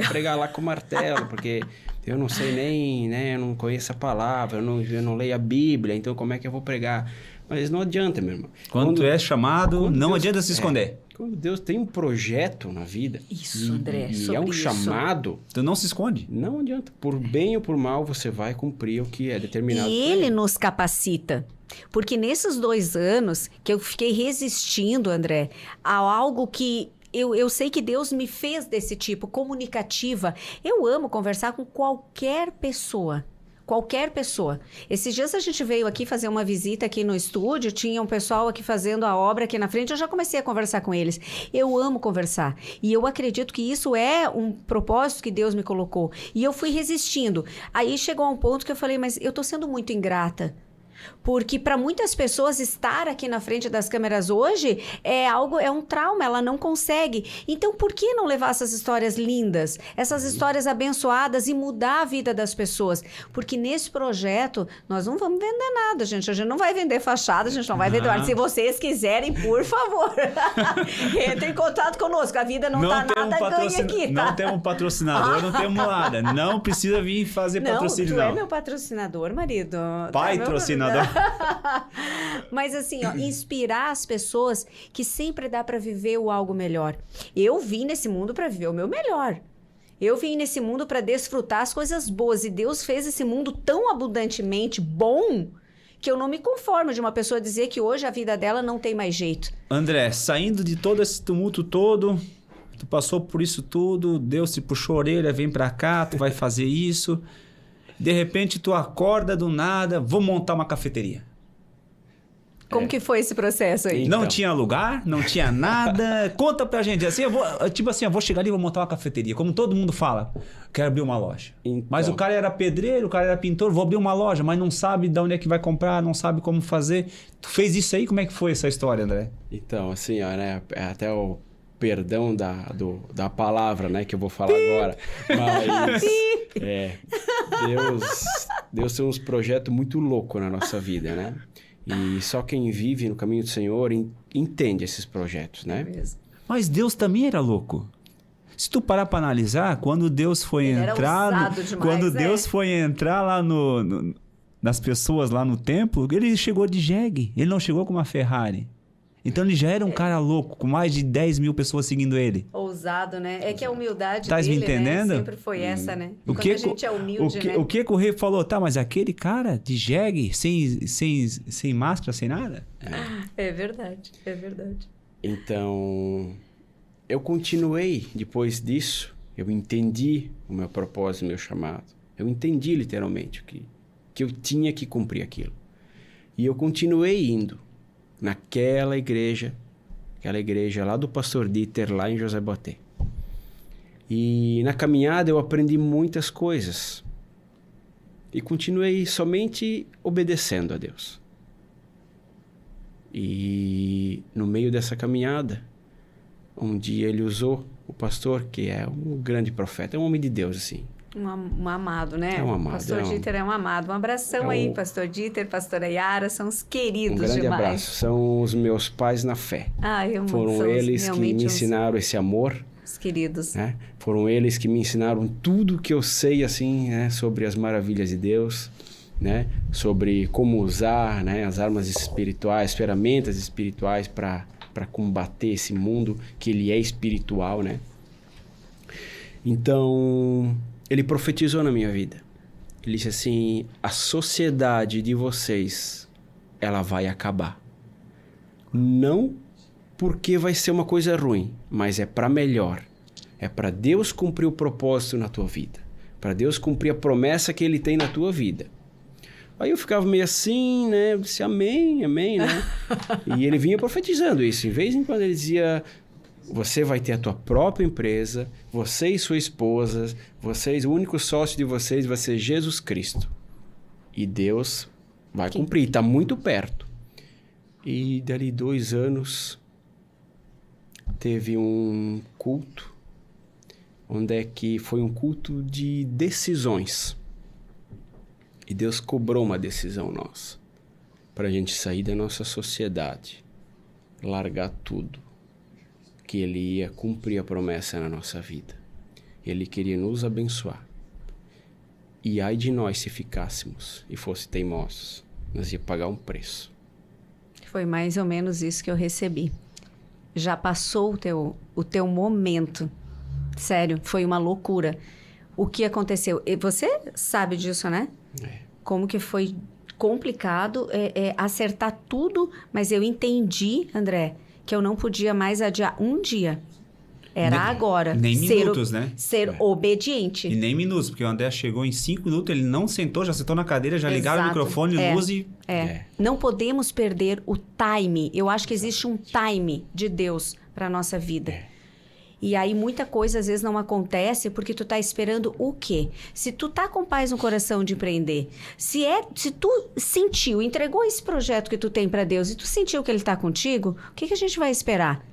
pregar lá com martelo, porque eu não sei nem, né? Eu não conheço a palavra, eu não leio a Bíblia, então como é que eu vou pregar? Mas não adianta, meu irmão. Quando tu é chamado, não adianta se esconder. Quando Deus tem um projeto na vida... Isso, André, e é um chamado... Tu não se esconde. Não adianta. Por bem ou por mal, você vai cumprir o que é determinado. E Ele nos capacita. Porque nesses 2 anos que eu fiquei resistindo, André, a algo que... Eu sei que Deus me fez desse tipo, comunicativa. Eu amo conversar com qualquer pessoa. Qualquer pessoa. Esses dias a gente veio aqui fazer uma visita aqui no estúdio, tinha um pessoal aqui fazendo a obra aqui na frente, eu já comecei a conversar com eles. Eu amo conversar. E eu acredito que isso é um propósito que Deus me colocou. E eu fui resistindo. Aí chegou a um ponto que eu falei, mas eu tô sendo muito ingrata. Porque para muitas pessoas estar aqui na frente das câmeras hoje é um trauma, ela não consegue. Então, por que não levar essas histórias lindas, essas histórias abençoadas e mudar a vida das pessoas? Porque nesse projeto, nós não vamos vender nada, gente. A gente não vai vender fachada, a gente não vai vender... Se vocês quiserem, por favor, entre em contato conosco. A vida não tá nada ganha aqui, tá? Não temos patrocinador, não temos nada. Não precisa vir fazer patrocínio, não. Tu é meu patrocinador, marido. Patrocinador. Mas assim, inspirar as pessoas que sempre dá para viver o algo melhor. Eu vim nesse mundo para viver o meu melhor. Eu vim nesse mundo para desfrutar as coisas boas. E Deus fez esse mundo tão abundantemente bom que eu não me conformo de uma pessoa dizer que hoje a vida dela não tem mais jeito. André, saindo de todo esse tumulto todo, tu passou por isso tudo, Deus te puxou a orelha, vem para cá, tu vai fazer isso... De repente, tu acorda do nada, vou montar uma cafeteria. Como que foi esse processo aí? Não tinha lugar, não tinha nada. Conta pra gente. Assim, eu vou chegar ali e vou montar uma cafeteria. Como todo mundo fala, quero abrir uma loja. Então, mas o cara era pedreiro, o cara era pintor, vou abrir uma loja, mas não sabe de onde é que vai comprar, não sabe como fazer. Tu fez isso aí? Como é que foi essa história, André? Então, assim, ó, né? Até o perdão da palavra, né, que eu vou falar agora. Mas Deus tem uns projetos muito loucos na nossa vida, né? E só quem vive no caminho do Senhor entende esses projetos, né? Mesmo. Mas Deus também era louco. Se tu parar para analisar, quando Deus foi Ele era entrar, ousado demais, quando né? Deus foi entrar lá nas pessoas lá no templo, ele chegou de jegue, ele não chegou com uma Ferrari. Então ele já era um cara louco, com mais de 10 mil pessoas seguindo ele. Ousado, né? É que a humildade Tá me dele, entendendo? né? Sempre foi essa, né? O Quando que, a gente é humilde, né? o que o rei falou? Tá, mas aquele cara de jegue, sem máscara, sem nada? É verdade, é verdade. Então, eu continuei depois disso. Eu entendi o meu propósito, o meu chamado. Eu entendi literalmente que eu tinha que cumprir aquilo. E eu continuei indo naquela igreja, aquela igreja lá do pastor Dieter, lá em José Boté. E na caminhada eu aprendi muitas coisas. E continuei somente obedecendo a Deus. E no meio dessa caminhada, um dia ele usou o pastor, que é um grande profeta, é um homem de Deus, assim. Um amado, né? É um amado. Pastor Dieter é um amado. Um abração aí, Pastor Dieter, Pastora Yara, são os queridos Um grande demais. abraço. São os meus pais na fé. Foram eles que me ensinaram esse amor. Os queridos. Né? Foram eles que me ensinaram tudo que eu sei, assim, né? Sobre as maravilhas de Deus, né? Sobre como usar, né? As armas espirituais, ferramentas espirituais para combater esse mundo que ele é espiritual, né? Então, ele profetizou na minha vida. Ele disse assim: a sociedade de vocês, ela vai acabar. Não porque vai ser uma coisa ruim, mas é para melhor. É para Deus cumprir o propósito na tua vida. Para Deus cumprir a promessa que Ele tem na tua vida. Aí eu ficava meio assim, né? Eu disse, amém, amém, né? E ele vinha profetizando isso. Em vez em quando ele dizia: você vai ter a tua própria empresa, você e sua esposa, vocês, o único sócio de vocês vai ser Jesus Cristo. E Deus vai cumprir, está muito perto. E dali 2 anos, teve um culto, onde é que foi um culto de decisões. E Deus cobrou uma decisão nossa, para a gente sair da nossa sociedade, largar tudo, que Ele ia cumprir a promessa na nossa vida. Ele queria nos abençoar. E ai de nós se ficássemos e fosse teimosos, nós ia pagar um preço. Foi mais ou menos isso que eu recebi. Já passou o teu momento. Sério, foi uma loucura. O que aconteceu? E você sabe disso, né? Como que foi complicado acertar tudo, mas eu entendi, André, que eu não podia mais adiar um dia. Era agora. Nem minutos, né? Ser obediente. E nem minutos, porque o André chegou em 5 minutos, ele não sentou, já sentou na cadeira, já ligaram o microfone, luz e... Não podemos perder o time. Eu acho que existe um time de Deus para nossa vida. E aí muita coisa às vezes não acontece porque tu tá esperando o quê? Se tu tá com paz no coração de empreender, se tu sentiu, entregou esse projeto que tu tem para Deus e tu sentiu que Ele tá contigo, o que a gente vai esperar?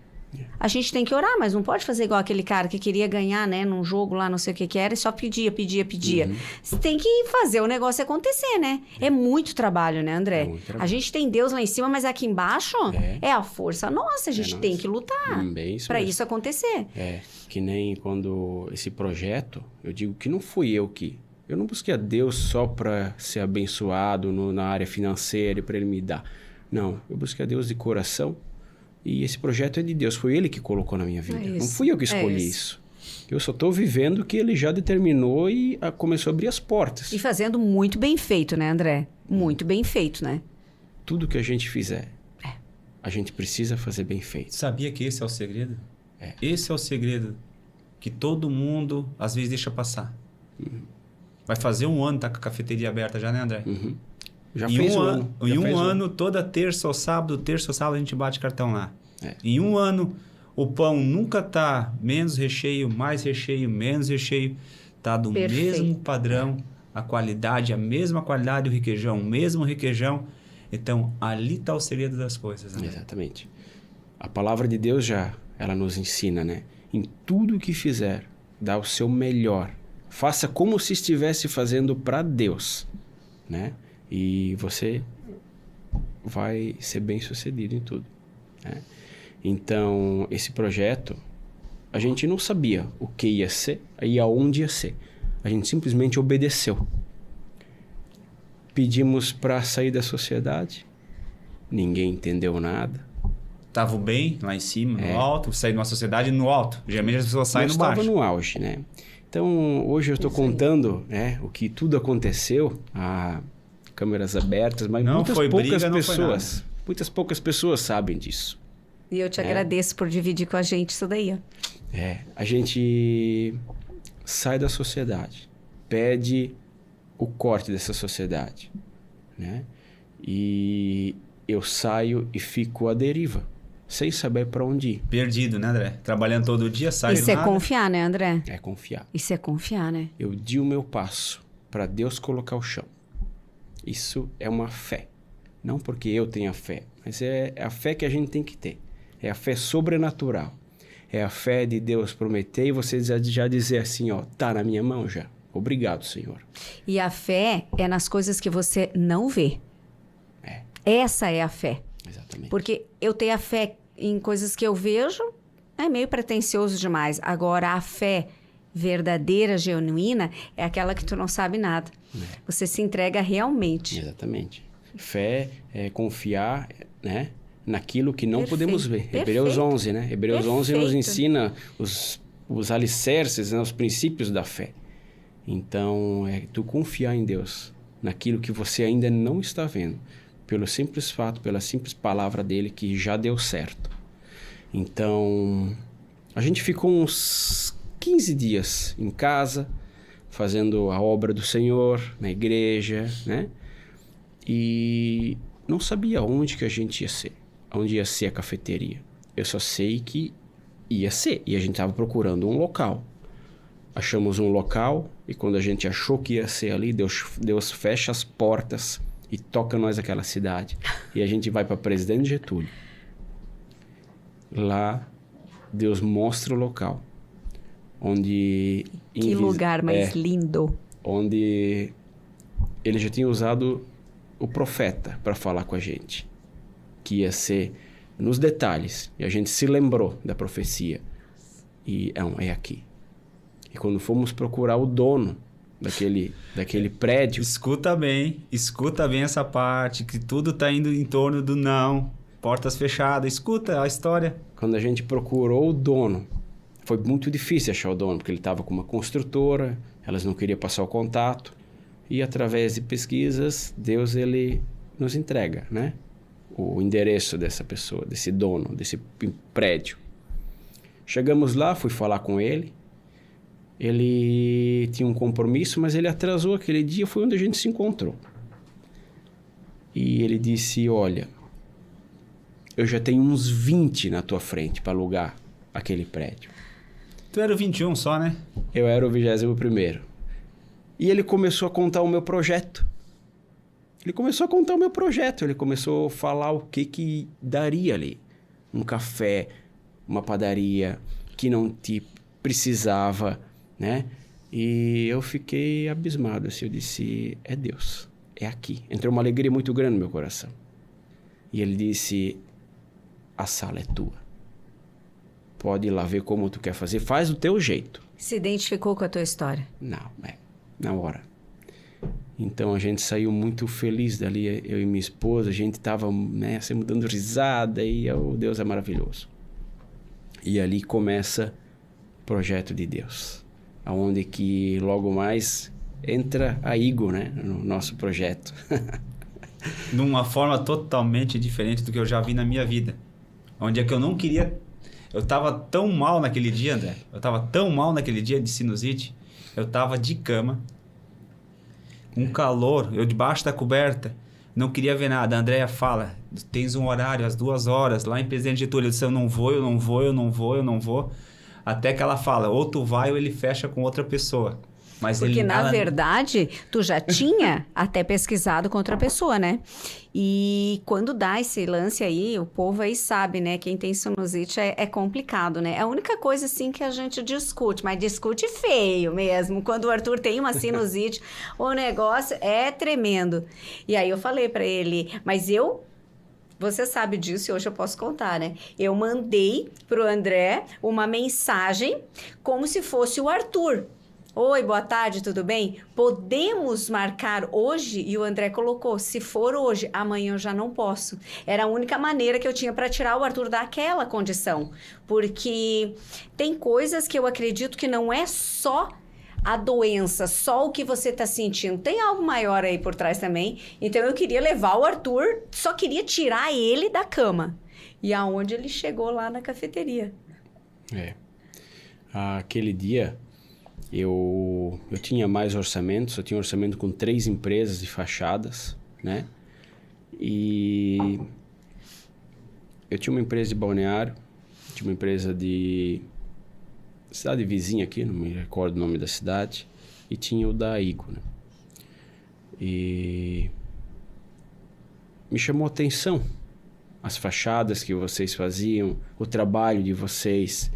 A gente tem que orar, mas não pode fazer igual aquele cara que queria ganhar, né, num jogo lá, não sei o que era, e só pedia. Você tem que fazer o negócio acontecer, né? É muito trabalho, né, André? Muito trabalho. A gente tem Deus lá em cima, mas aqui embaixo é a força nossa, a gente tem que lutar para isso acontecer. Que nem quando esse projeto, eu digo que não fui eu não busquei a Deus só para ser abençoado na área financeira e para Ele me dar. Não, eu busquei a Deus de coração. E esse projeto é de Deus, foi Ele que colocou na minha vida. Não fui eu que escolhi isso. Eu só estou vivendo o que Ele já determinou e começou a abrir as portas. E fazendo muito bem feito, né, André? Muito bem feito, né? Tudo que a gente fizer, a gente precisa fazer bem feito. Sabia que esse é o segredo? Esse é o segredo que todo mundo, às vezes, deixa passar. Vai fazer 1 ano, tá com a cafeteria aberta já, né, André? Já fez um ano. Em um ano, toda terça ou sábado, a gente bate cartão lá. Em 1 ano, o pão nunca tá menos recheio, mais recheio, menos recheio. Tá do mesmo padrão, a qualidade, a mesma qualidade, o requeijão, o mesmo requeijão. Então, ali tá o segredo das coisas, né? Exatamente. A palavra de Deus ela nos ensina, né? Em tudo que fizer, dá o seu melhor. Faça como se estivesse fazendo para Deus, né? E você vai ser bem sucedido em tudo, né? Então, esse projeto, a gente não sabia o que ia ser e aonde ia ser. A gente simplesmente obedeceu. Pedimos para sair da sociedade, ninguém entendeu nada. Tava bem lá em cima, no alto, sair de uma sociedade no alto. Geralmente as pessoas saem no baixo. Estava no auge, né? Então, hoje eu estou contando, né, o que tudo aconteceu, câmeras abertas, mas Não foi briga, não foi nada. Muitas poucas pessoas sabem disso. E eu te agradeço por dividir com a gente isso daí. A gente sai da sociedade, pede o corte dessa sociedade, né? E eu saio e fico à deriva, sem saber para onde ir. Perdido, né, André? Trabalhando todo dia, sai do Isso é nada. confiar, né, André? É confiar. Isso é confiar, né? Eu di o meu passo para Deus colocar o chão. Isso é uma fé. Não porque eu tenha fé, mas é a fé que a gente tem que ter. É a fé sobrenatural. É a fé de Deus prometer e você já dizer assim, ó, tá na minha mão já. Obrigado, Senhor. E a fé é nas coisas que você não vê. Essa é a fé. Exatamente. Porque eu ter a fé em coisas que eu vejo é meio pretensioso demais. Agora, a fé verdadeira, genuína, é aquela que tu não sabe nada. Você se entrega realmente. Exatamente. Fé é confiar, né, naquilo que não Perfeito, podemos ver. perfeito. Hebreus 11, né? Hebreus 11 nos Perfeito. ensina os alicerces, né, os princípios da fé. Então, é tu confiar em Deus, naquilo que você ainda não está vendo, pelo simples fato, pela simples palavra dele que já deu certo. Então, a gente ficou uns 15 dias em casa, fazendo a obra do Senhor, na igreja, né? E não sabia onde que a gente ia ser, onde ia ser a cafeteria. Eu só sei que ia ser, e a gente estava procurando um local. Achamos um local, e quando a gente achou que ia ser ali, Deus fecha as portas e toca nós aquela cidade. E a gente vai para Presidente Getúlio. Lá, Deus mostra o local. Onde... Que lugar mais lindo. Onde ele já tinha usado o profeta para falar com a gente. Que ia ser nos detalhes. E a gente se lembrou da profecia. E é aqui. E quando fomos procurar o dono daquele prédio... Escuta bem essa parte, que tudo tá indo em torno do não. Portas fechadas, escuta a história. Quando a gente procurou o dono, foi muito difícil achar o dono, porque ele estava com uma construtora, elas não queriam passar o contato. E através de pesquisas, Deus ele nos entrega, né? O endereço dessa pessoa, desse dono, desse prédio. Chegamos lá, fui falar com ele. Ele tinha um compromisso, mas ele atrasou aquele dia, foi onde a gente se encontrou. E ele disse, olha, eu já tenho uns 20 na tua frente para alugar aquele prédio. Tu era o 21 só, né? Eu era o 21º. E ele começou a contar o meu projeto. Ele começou a falar o que daria ali. Um café, uma padaria que não te precisava, né? E eu fiquei abismado, assim, eu disse, é Deus, é aqui. Entrou uma alegria muito grande no meu coração. E ele disse, a sala é tua. Pode ir lá ver como tu quer fazer, faz do teu jeito. Se identificou com a tua história? Não, na hora. Então a gente saiu muito feliz dali, eu e minha esposa, a gente estava, né, sempre dando risada e Deus é maravilhoso. E ali começa o projeto de Deus, aonde que logo mais entra a Igo, né, no nosso projeto. De uma forma totalmente diferente do que eu já vi na minha vida. Onde é que eu não queria... Eu tava tão mal naquele dia, André. Eu tava tão mal naquele dia de sinusite. Eu tava de cama. Um calor. Eu debaixo da coberta. Não queria ver nada. A Andréia fala, tens um horário, às 2h, lá em Presidente Getúlio. Eu disse, eu não vou. Até que ela fala, ou tu vai ou ele fecha com outra pessoa. Mas porque, na verdade, tu já tinha até pesquisado com outra pessoa, né? E quando dá esse lance aí, o povo aí sabe, né? Quem tem sinusite é complicado, né? É a única coisa, assim, que a gente discute, mas discute feio mesmo. Quando o Arthur tem uma sinusite, o negócio é tremendo. E aí eu falei pra ele, mas eu Você sabe disso e hoje eu posso contar, né? Eu mandei pro André uma mensagem como se fosse o Arthur. Oi, boa tarde, tudo bem? Podemos marcar hoje? E o André colocou, se for hoje, amanhã eu já não posso. Era a única maneira que eu tinha para tirar o Arthur daquela condição. Porque tem coisas que eu acredito que não é só a doença, só o que você está sentindo. Tem algo maior aí por trás também. Então eu queria levar o Arthur, só queria tirar ele da cama. E aonde ele chegou lá na cafeteria. Aquele dia... Eu tinha mais orçamentos, eu tinha orçamento com 3 empresas de fachadas, né? E eu tinha uma empresa de balneário, tinha uma empresa de cidade vizinha aqui, não me recordo o nome da cidade, e tinha o da Igo, né? E me chamou a atenção as fachadas que vocês faziam, o trabalho de vocês,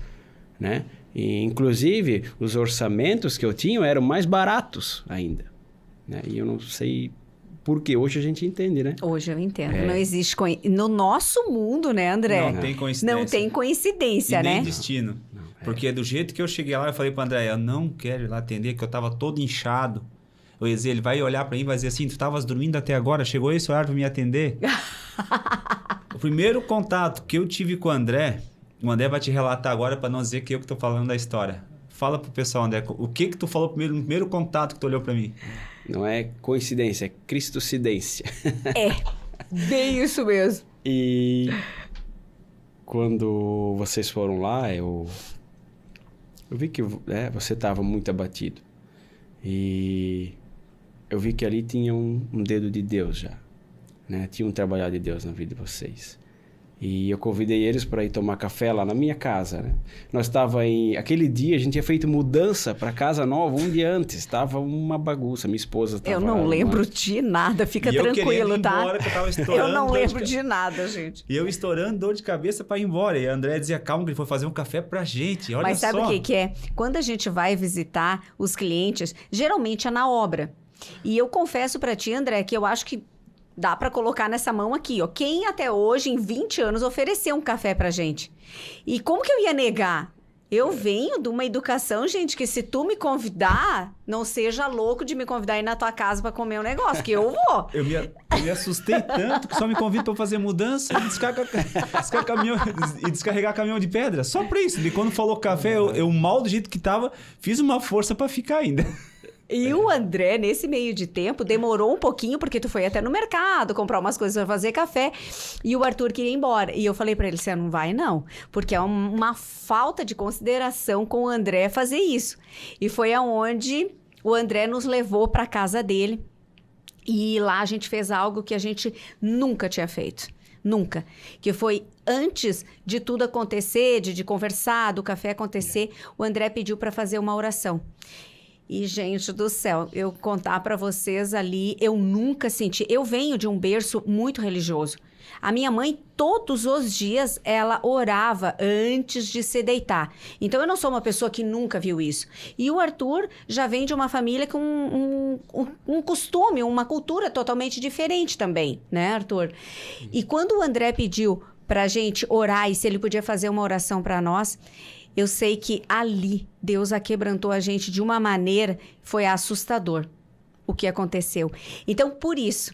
né? E, inclusive, os orçamentos que eu tinha eram mais baratos ainda, né? E eu não sei por que. Hoje a gente entende, né? Hoje eu entendo. Não existe... No nosso mundo, né, André? Não tem coincidência. Não tem coincidência, e né? nem destino. Porque do jeito que eu cheguei lá, eu falei pro André, eu não quero ir lá atender, que eu tava todo inchado. Eu ia dizer, ele vai olhar pra mim e vai dizer assim, tu tavas dormindo até agora, chegou esse horário pra me atender? O primeiro contato que eu tive com o André vai te relatar agora para não dizer que eu que tô falando da história. Fala pro pessoal, André, o que tu falou no primeiro contato que tu olhou para mim? Não é coincidência, é cristocidência. É, bem isso mesmo. E quando vocês foram lá, eu vi que você estava muito abatido. E eu vi que ali tinha um dedo de Deus já, né? Tinha um trabalhar de Deus na vida de vocês. E eu convidei eles para ir tomar café lá na minha casa, né? Aquele dia a gente tinha feito mudança para casa nova um dia antes. Estava uma bagunça, minha esposa estava... Eu não lembro de nada, fica tranquilo, tá? Embora, que eu tava estourando. Eu não lembro de nada, gente. E eu estourando dor de cabeça para ir embora. E a André dizia, calma, que ele foi fazer um café pra gente. Olha Mas sabe só. o que é? Quando a gente vai visitar os clientes, geralmente é na obra. E eu confesso para ti, André, que eu acho que dá para colocar nessa mão aqui, ó. Quem até hoje, em 20 anos, ofereceu um café pra gente? E como que eu ia negar? Eu venho de uma educação, gente, que se tu me convidar, não seja louco de me convidar aí na tua casa pra comer um negócio, que eu vou. Eu me assustei tanto que só me convido pra fazer mudança e descarregar caminhão de pedra. Só pra isso. E quando falou café, eu mal do jeito que tava, fiz uma força pra ficar ainda. E o André, nesse meio de tempo, demorou um pouquinho, porque tu foi até no mercado comprar umas coisas pra fazer café, e o Arthur queria ir embora. E eu falei pra ele, você não vai não, porque é uma falta de consideração com o André fazer isso. E foi aonde o André nos levou pra casa dele, e lá a gente fez algo que a gente nunca tinha feito. Nunca. Que foi antes de tudo acontecer, de conversar, do café acontecer, o André pediu pra fazer uma oração. E, gente do céu, eu contar para vocês ali, eu nunca senti... Eu venho de um berço muito religioso. A minha mãe, todos os dias, ela orava antes de se deitar. Então, eu não sou uma pessoa que nunca viu isso. E o Arthur já vem de uma família com um costume, uma cultura totalmente diferente também, né, Arthur? E quando o André pediu pra gente orar e se ele podia fazer uma oração para nós... Eu sei que ali Deus aquebrantou a gente de uma maneira, foi assustador o que aconteceu. Então, por isso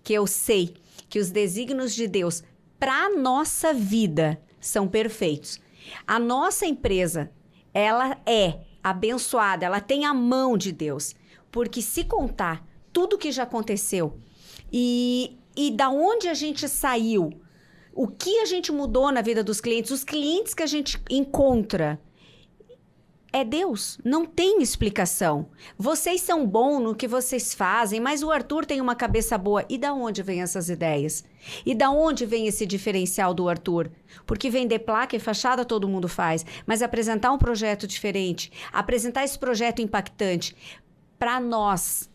que eu sei que os desígnios de Deus para a nossa vida são perfeitos. A nossa empresa, ela é abençoada, ela tem a mão de Deus. Porque se contar tudo que já aconteceu e da onde a gente saiu, o que a gente mudou na vida dos clientes, os clientes que a gente encontra, é Deus. Não tem explicação. Vocês são bons no que vocês fazem, mas o Arthur tem uma cabeça boa. E da onde vêm essas ideias? E da onde vem esse diferencial do Arthur? Porque vender placa e fachada todo mundo faz, mas apresentar um projeto diferente, apresentar esse projeto impactante, para nós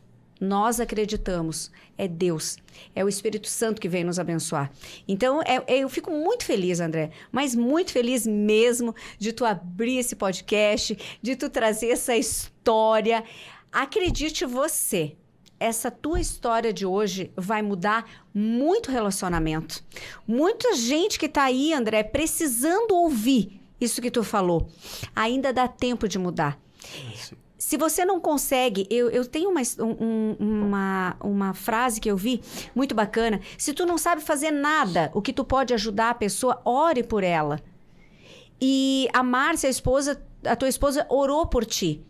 acreditamos, é Deus, é o Espírito Santo que vem nos abençoar. Então, eu fico muito feliz, André, mas muito feliz mesmo de tu abrir esse podcast, de tu trazer essa história. Acredite você, essa tua história de hoje vai mudar muito relacionamento. Muita gente que tá aí, André, precisando ouvir isso que tu falou. Ainda dá tempo de mudar. Se você não consegue, eu tenho uma frase que eu vi muito bacana. Se tu não sabe fazer nada, o que tu pode ajudar a pessoa, ore por ela. E a Márcia, a tua esposa, orou por ti.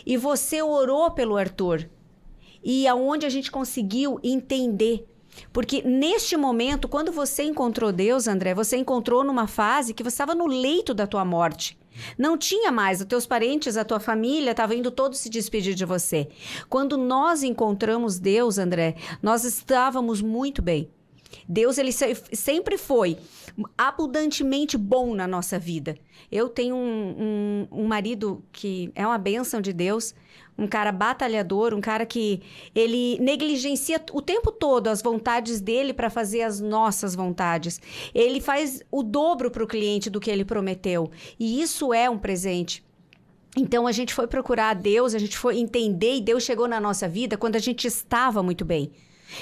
E você orou pelo Arthur. E aonde a gente conseguiu entender. Porque neste momento, quando você encontrou Deus, André, você encontrou numa fase que você estava no leito da tua morte. Não tinha mais, os teus parentes, a tua família, estavam indo todos se despedir de você. Quando nós encontramos Deus, André, nós estávamos muito bem. Deus, ele sempre foi abundantemente bom na nossa vida. Eu tenho um marido que é uma bênção de Deus, um cara batalhador, um cara que ele negligencia o tempo todo as vontades dele para fazer as nossas vontades. Ele faz o dobro para o cliente do que ele prometeu. E isso é um presente. Então, a gente foi procurar a Deus, a gente foi entender e Deus chegou na nossa vida quando a gente estava muito bem.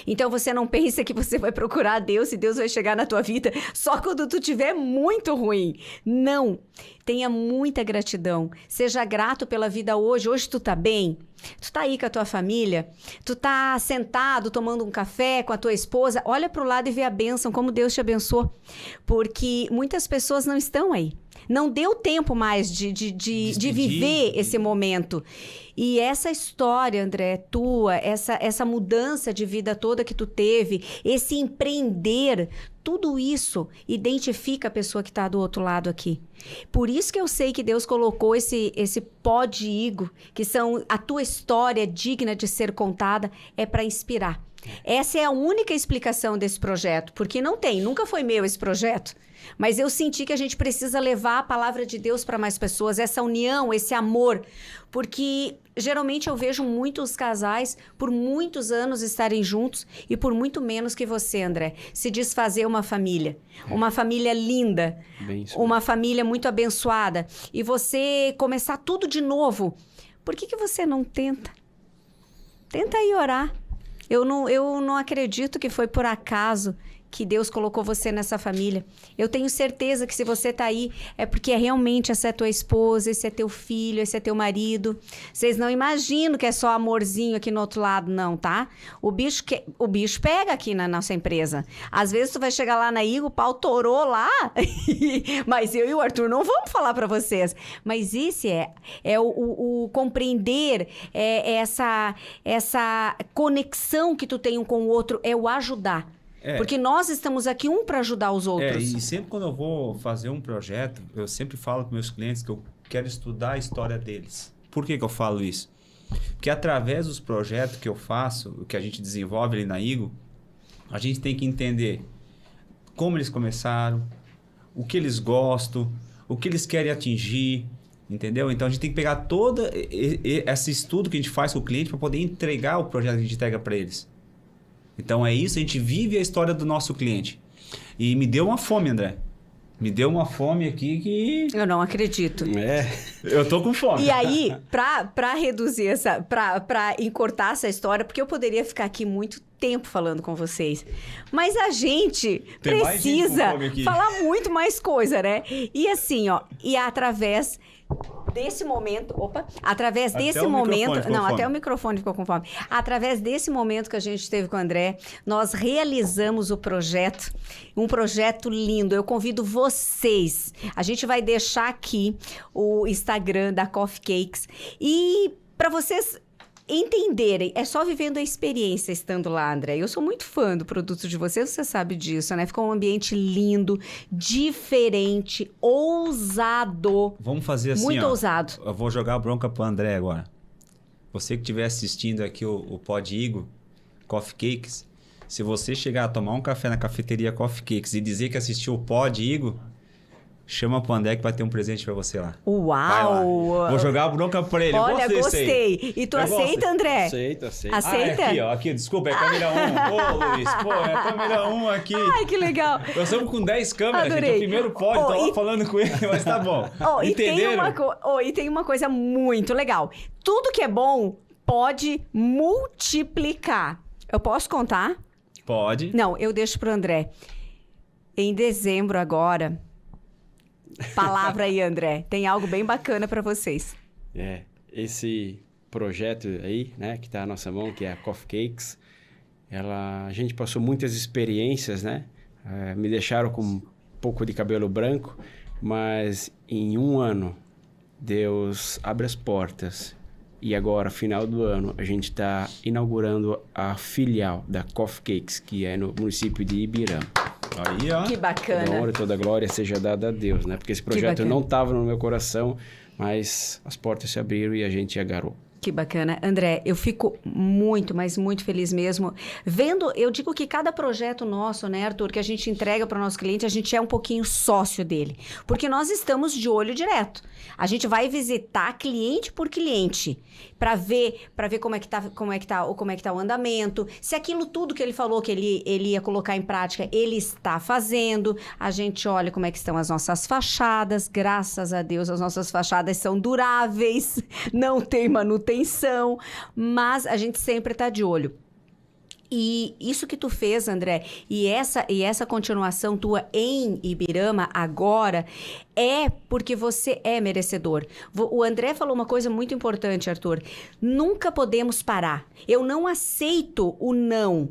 Então, você não pensa que você vai procurar a Deus e Deus vai chegar na tua vida só quando tu estiver muito ruim. Não. Tenha muita gratidão. Seja grato pela vida hoje. Hoje tu tá bem? Tu tá aí com a tua família? Tu tá sentado tomando um café com a tua esposa? Olha pro lado e vê a bênção, como Deus te abençoou. Porque muitas pessoas não estão aí. Não deu tempo mais de viver esse momento. E essa história, André, tua, essa mudança de vida toda que tu teve, esse empreender, tudo isso identifica a pessoa que está do outro lado aqui. Por isso que eu sei que Deus colocou esse pó de higo, que são a tua história digna de ser contada, é para inspirar. Essa é a única explicação desse projeto, porque nunca foi meu esse projeto. Mas eu senti que a gente precisa levar a palavra de Deus para mais pessoas, essa união, esse amor. Porque geralmente eu vejo muitos casais por muitos anos estarem juntos e por muito menos que você, André, se desfazer uma família. Uma família linda, uma família muito abençoada. E você começar tudo de novo. Por que você não tenta? Tenta aí orar. Eu não acredito que foi por acaso que Deus colocou você nessa família. Eu tenho certeza que se você tá aí, é porque realmente essa é tua esposa, esse é teu filho, esse é teu marido. Vocês não imaginam que é só amorzinho aqui no outro lado, não, tá? O bicho pega aqui na nossa empresa. Às vezes tu vai chegar lá na Igo, o pau torou lá, mas eu e o Arthur não vamos falar para vocês. Mas esse é o compreender, essa conexão que tu tem um com o outro, é o ajudar. Porque nós estamos aqui para ajudar os outros. E sempre quando eu vou fazer um projeto, eu sempre falo para meus clientes que eu quero estudar a história deles. Por que eu falo isso? Porque através dos projetos que eu faço, o que a gente desenvolve ali na Igo, a gente tem que entender como eles começaram, o que eles gostam, o que eles querem atingir, entendeu? Então a gente tem que pegar todo esse estudo que a gente faz com o cliente para poder entregar o projeto que a gente entrega para eles. Então é isso, a gente vive a história do nosso cliente. E me deu uma fome, André. Me deu uma fome aqui que... Eu não acredito. Eu tô com fome. E aí, pra reduzir pra encurtar essa história, porque eu poderia ficar aqui muito tempo falando com vocês. Mas a gente precisa falar muito mais coisa, né? E assim, ó, e através desse momento, através desse momento, até o microfone ficou com fome. Através desse momento que a gente teve com o André, nós realizamos o projeto, um projeto lindo. Eu convido vocês, a gente vai deixar aqui o Instagram da Coffee Cakes e para vocês entenderem, é só vivendo a experiência estando lá, André. Eu sou muito fã do produto de vocês, você sabe disso, né? Ficou um ambiente lindo, diferente, ousado. Vamos fazer assim, muito ousado. Eu vou jogar a bronca pro André agora. Você que estiver assistindo aqui o Pod Igo, Coffee Cakes, se você chegar a tomar um café na cafeteria Coffee Cakes e dizer que assistiu o Pod Igo, chama pro André que vai ter um presente pra você lá. Uau! Vou jogar a bronca pra ele. Olha, gostei. E tu aceita, André? Aceita. Aceita? Aqui, desculpa, é câmera 1. Ô, Luiz, é câmera 1 aqui. Ai, que legal. Nós estamos com 10 câmeras, Adorei. gente. O primeiro pod, tô lá falando com ele, mas tá bom. Entenderam? E tem uma coisa muito legal. Tudo que é bom pode multiplicar. Eu posso contar? Pode. Não, eu deixo pro André. Em dezembro agora, palavra aí, André, tem algo bem bacana para vocês. Esse projeto aí, né, que tá na nossa mão, que é a Coffee Cakes, a gente passou muitas experiências, né? Me deixaram com um pouco de cabelo branco, mas em um ano, Deus abre as portas. E agora, final do ano, a gente está inaugurando a filial da Coffee Cakes, que é no município de Ibirama. Aí, ó. Que bacana. Toda honra e toda glória seja dada a Deus, né? Porque esse projeto não estava no meu coração, mas as portas se abriram e a gente agarrou. Que bacana. André, eu fico muito, mas muito feliz mesmo. Vendo, eu digo que cada projeto nosso, né, Arthur, que a gente entrega para o nosso cliente, a gente é um pouquinho sócio dele. Porque nós estamos de olho direto. A gente vai visitar cliente por cliente para ver como é que tá o andamento, se aquilo tudo que ele falou que ele ia colocar em prática, ele está fazendo. A gente olha como é que estão as nossas fachadas. Graças a Deus, as nossas fachadas são duráveis, não tem manutenção, mas a gente sempre está de olho. E isso que tu fez, André, e essa continuação tua em Ibirama agora, é porque você é merecedor. O André falou uma coisa muito importante, Arthur. Nunca podemos parar. Eu não aceito o não.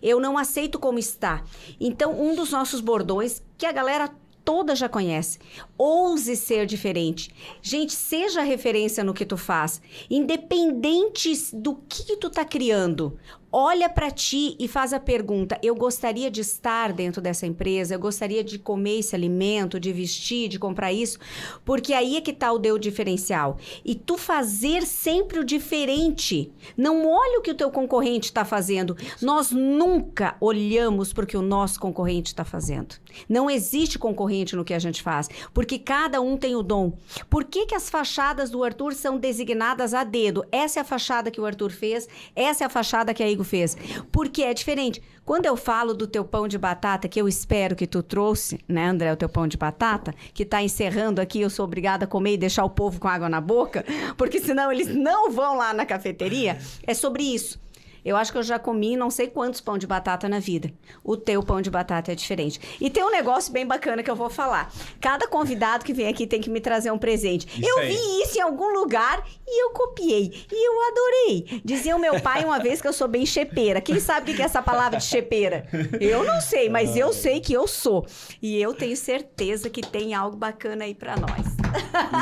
Eu não aceito como está. Então, um dos nossos bordões, que a galera toda já conhece. Ouse ser diferente. Gente, seja referência no que tu faz. Independente do que tu tá criando. Olha para ti e faz a pergunta: eu gostaria de estar dentro dessa empresa, eu gostaria de comer esse alimento, de vestir, de comprar isso, porque aí é que tá o teu diferencial. E tu fazer sempre o diferente. Não olha o que o teu concorrente está fazendo. Nós nunca olhamos para o que o nosso concorrente está fazendo. Não existe concorrente no que a gente faz, porque cada um tem o dom. Por que as fachadas do Arthur são designadas a dedo? Essa é a fachada que o Arthur fez, essa é a fachada que a Igo fez. Porque é diferente. Quando eu falo do teu pão de batata, que eu espero que tu trouxe, né, André, o teu pão de batata, que tá encerrando aqui, eu sou obrigada a comer e deixar o povo com água na boca, porque senão eles não vão lá na cafeteria, é sobre isso. Eu acho que eu já comi não sei quantos pão de batata na vida. O teu pão de batata é diferente. E tem um negócio bem bacana que eu vou falar. Cada convidado que vem aqui tem que me trazer um presente. Vi isso em algum lugar e eu copiei. E eu adorei. Dizia o meu pai uma vez que eu sou bem chepeira. Quem sabe o que é essa palavra de chepeira? Eu não sei, mas eu sei que eu sou. E eu tenho certeza que tem algo bacana aí pra nós.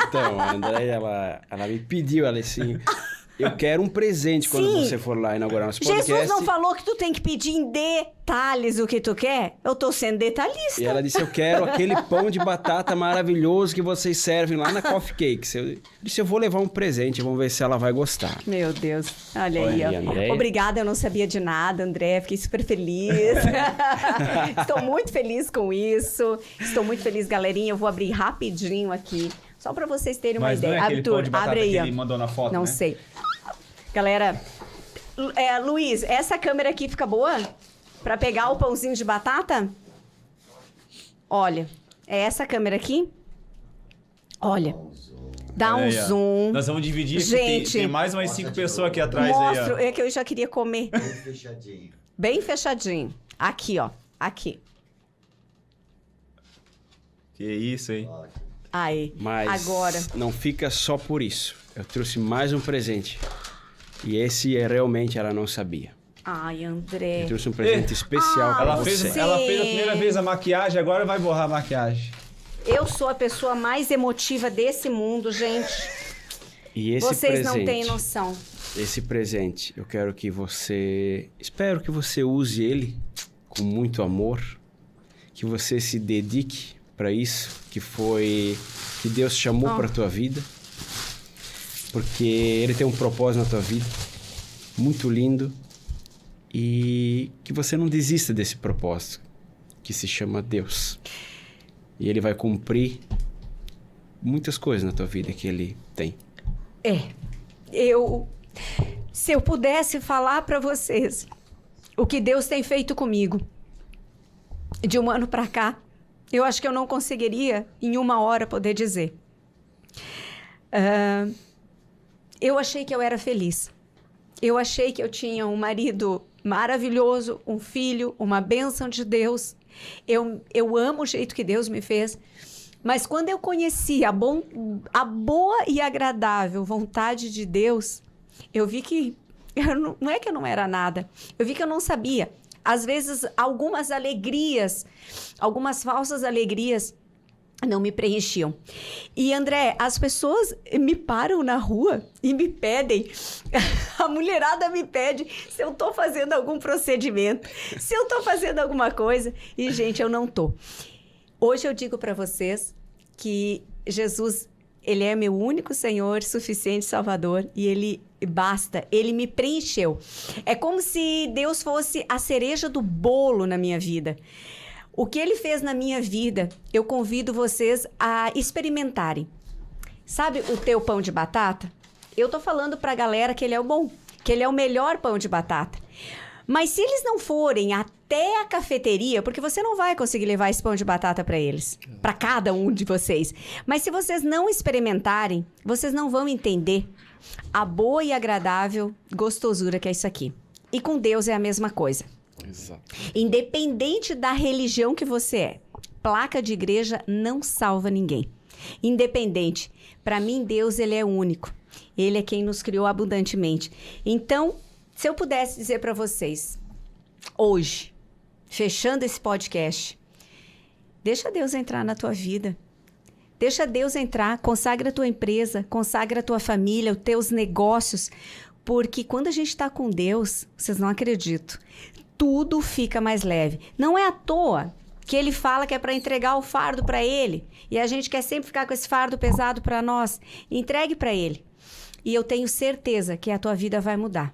Então, a Andréia, ela me pediu, ela assim... Eu quero um presente quando você for lá inaugurar nosso podcast. Jesus não falou que tu tem que pedir em detalhes o que tu quer? Eu tô sendo detalhista. E ela disse, eu quero aquele pão de batata maravilhoso que vocês servem lá na Coffee Cakes. Eu disse, eu vou levar um presente, vamos ver se ela vai gostar. Meu Deus, olha aí, ó. Andréia. Obrigada, eu não sabia de nada, André, fiquei super feliz. Estou muito feliz com isso. Estou muito feliz, galerinha. Eu vou abrir rapidinho aqui. Só para vocês terem uma ideia. Não é aquele Arthur, pão de batata abre aí, que ó. ele mandou na foto, Não né? sei. Galera, Luiz, essa câmera aqui fica boa? Para pegar o pãozinho de batata? Olha, é essa câmera aqui? Olha, dá um Olha aí, ó. zoom. Nós vamos dividir. Gente, tem mais umas 5 pessoas aqui atrás. mostro, Aí, ó. é que eu já queria comer. Bem fechadinho. Bem fechadinho. Aqui, ó. Aqui. Que isso, hein? Ótimo. Aí. Mas Agora. não fica só por isso. Eu trouxe mais um presente. E esse realmente ela não sabia. Ai, André. Eu trouxe um presente especial para Ela você. fez a primeira vez a maquiagem, agora vai borrar a maquiagem. Eu sou a pessoa mais emotiva desse mundo, gente. E esse Vocês presente, não têm noção. esse presente, eu quero que você... Espero que você use ele com muito amor. Que você se dedique para isso. Que Deus chamou para a tua vida. Porque Ele tem um propósito na tua vida. Muito lindo. E que você não desista desse propósito. Que se chama Deus. E Ele vai cumprir muitas coisas na tua vida que Ele tem. Se eu pudesse falar para vocês o que Deus tem feito comigo de um ano para cá, eu acho que eu não conseguiria em uma hora poder dizer. Eu achei que eu era feliz. Eu achei que eu tinha um marido maravilhoso, um filho, uma bênção de Deus. Eu amo o jeito que Deus me fez. Mas quando eu conheci a boa e agradável vontade de Deus, eu vi que não é que eu não era nada. Eu vi que eu não sabia. Às vezes, algumas alegrias, algumas falsas alegrias não me preenchiam. E, André, as pessoas me param na rua e me pedem, a mulherada me pede se eu tô fazendo algum procedimento, se eu tô fazendo alguma coisa. E, gente, eu não tô. Hoje eu digo para vocês que Jesus, ele é meu único Senhor, suficiente Salvador, e ele basta, ele me preencheu. É como se Deus fosse a cereja do bolo na minha vida. O que ele fez na minha vida, eu convido vocês a experimentarem. Sabe o teu pão de batata? Eu tô falando pra galera que ele é o bom, que ele é o melhor pão de batata. Mas se eles não forem até a cafeteria, porque você não vai conseguir levar esse pão de batata para eles, para cada um de vocês. Mas se vocês não experimentarem, vocês não vão entender a boa e agradável gostosura que é isso aqui. E com Deus é a mesma coisa. Exato. Independente da religião que você é, placa de igreja não salva ninguém. Independente. Para mim, Deus, ele é único. Ele é quem nos criou abundantemente. Então, se eu pudesse dizer para vocês, hoje, fechando esse podcast, deixa Deus entrar na tua vida. Deixa Deus entrar, consagra a tua empresa, consagra a tua família, os teus negócios. Porque quando a gente está com Deus, vocês não acreditam, tudo fica mais leve. Não é à toa que ele fala que é para entregar o fardo para ele. E a gente quer sempre ficar com esse fardo pesado para nós. Entregue para ele. E eu tenho certeza que a tua vida vai mudar.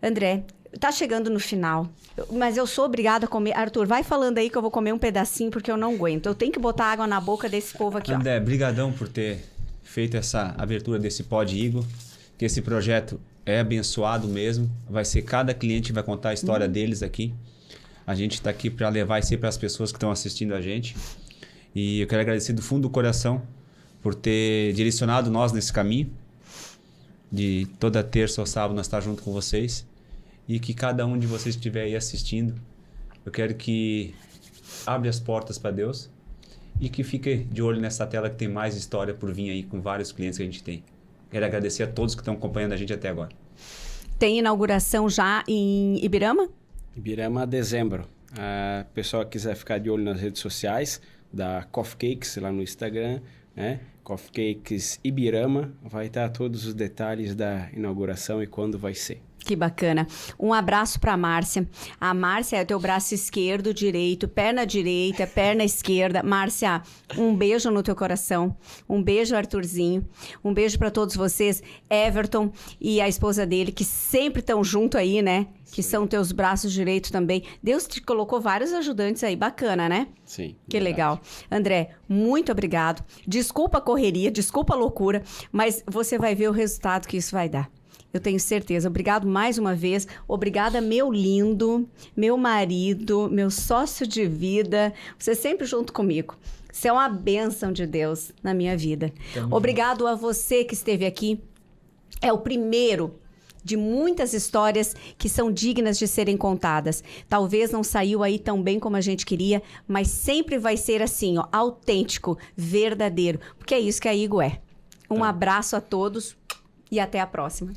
André, tá chegando no final, mas eu sou obrigada a comer. Arthur, vai falando aí que eu vou comer um pedacinho porque eu não aguento. Eu tenho que botar água na boca desse povo aqui, André, brigadão por ter feito essa abertura desse Pod Igor, que esse projeto é abençoado mesmo. Vai ser cada cliente vai contar a história deles aqui. A gente está aqui para levar isso aí para as pessoas que estão assistindo a gente. E eu quero agradecer do fundo do coração por ter direcionado nós nesse caminho. De toda terça ou sábado nós estar junto com vocês. E que cada um de vocês que estiver aí assistindo, eu quero que abra as portas para Deus e que fique de olho nessa tela que tem mais história por vir aí com vários clientes que a gente tem. Quero agradecer a todos que estão acompanhando a gente até agora. Tem inauguração já em Ibirama? Ibirama, dezembro. A pessoa que quiser ficar de olho nas redes sociais, da Coffee Cakes lá no Instagram, né? Coffee Cakes Ibirama, vai estar todos os detalhes da inauguração e quando vai ser. Que bacana. Um abraço para a Márcia. A Márcia é o teu braço esquerdo, direito, perna direita, perna esquerda. Márcia, um beijo no teu coração. Um beijo, Arthurzinho. Um beijo para todos vocês. Everton e a esposa dele, que sempre estão junto aí, né? Que são teus braços direitos também. Deus te colocou vários ajudantes aí. Bacana, né? Sim. Que verdade. legal. André, muito obrigado. Desculpa a correria, desculpa a loucura, mas você vai ver o resultado que isso vai dar. Eu tenho certeza. Obrigado mais uma vez. Obrigada, meu lindo, meu marido, meu sócio de vida. Você sempre junto comigo. Você é uma bênção de Deus na minha vida. Obrigado a você que esteve aqui. É o primeiro de muitas histórias que são dignas de serem contadas. Talvez não saiu aí tão bem como a gente queria, mas sempre vai ser assim, ó, autêntico, verdadeiro. Porque é isso que a Igor é. Um abraço a todos e até a próxima.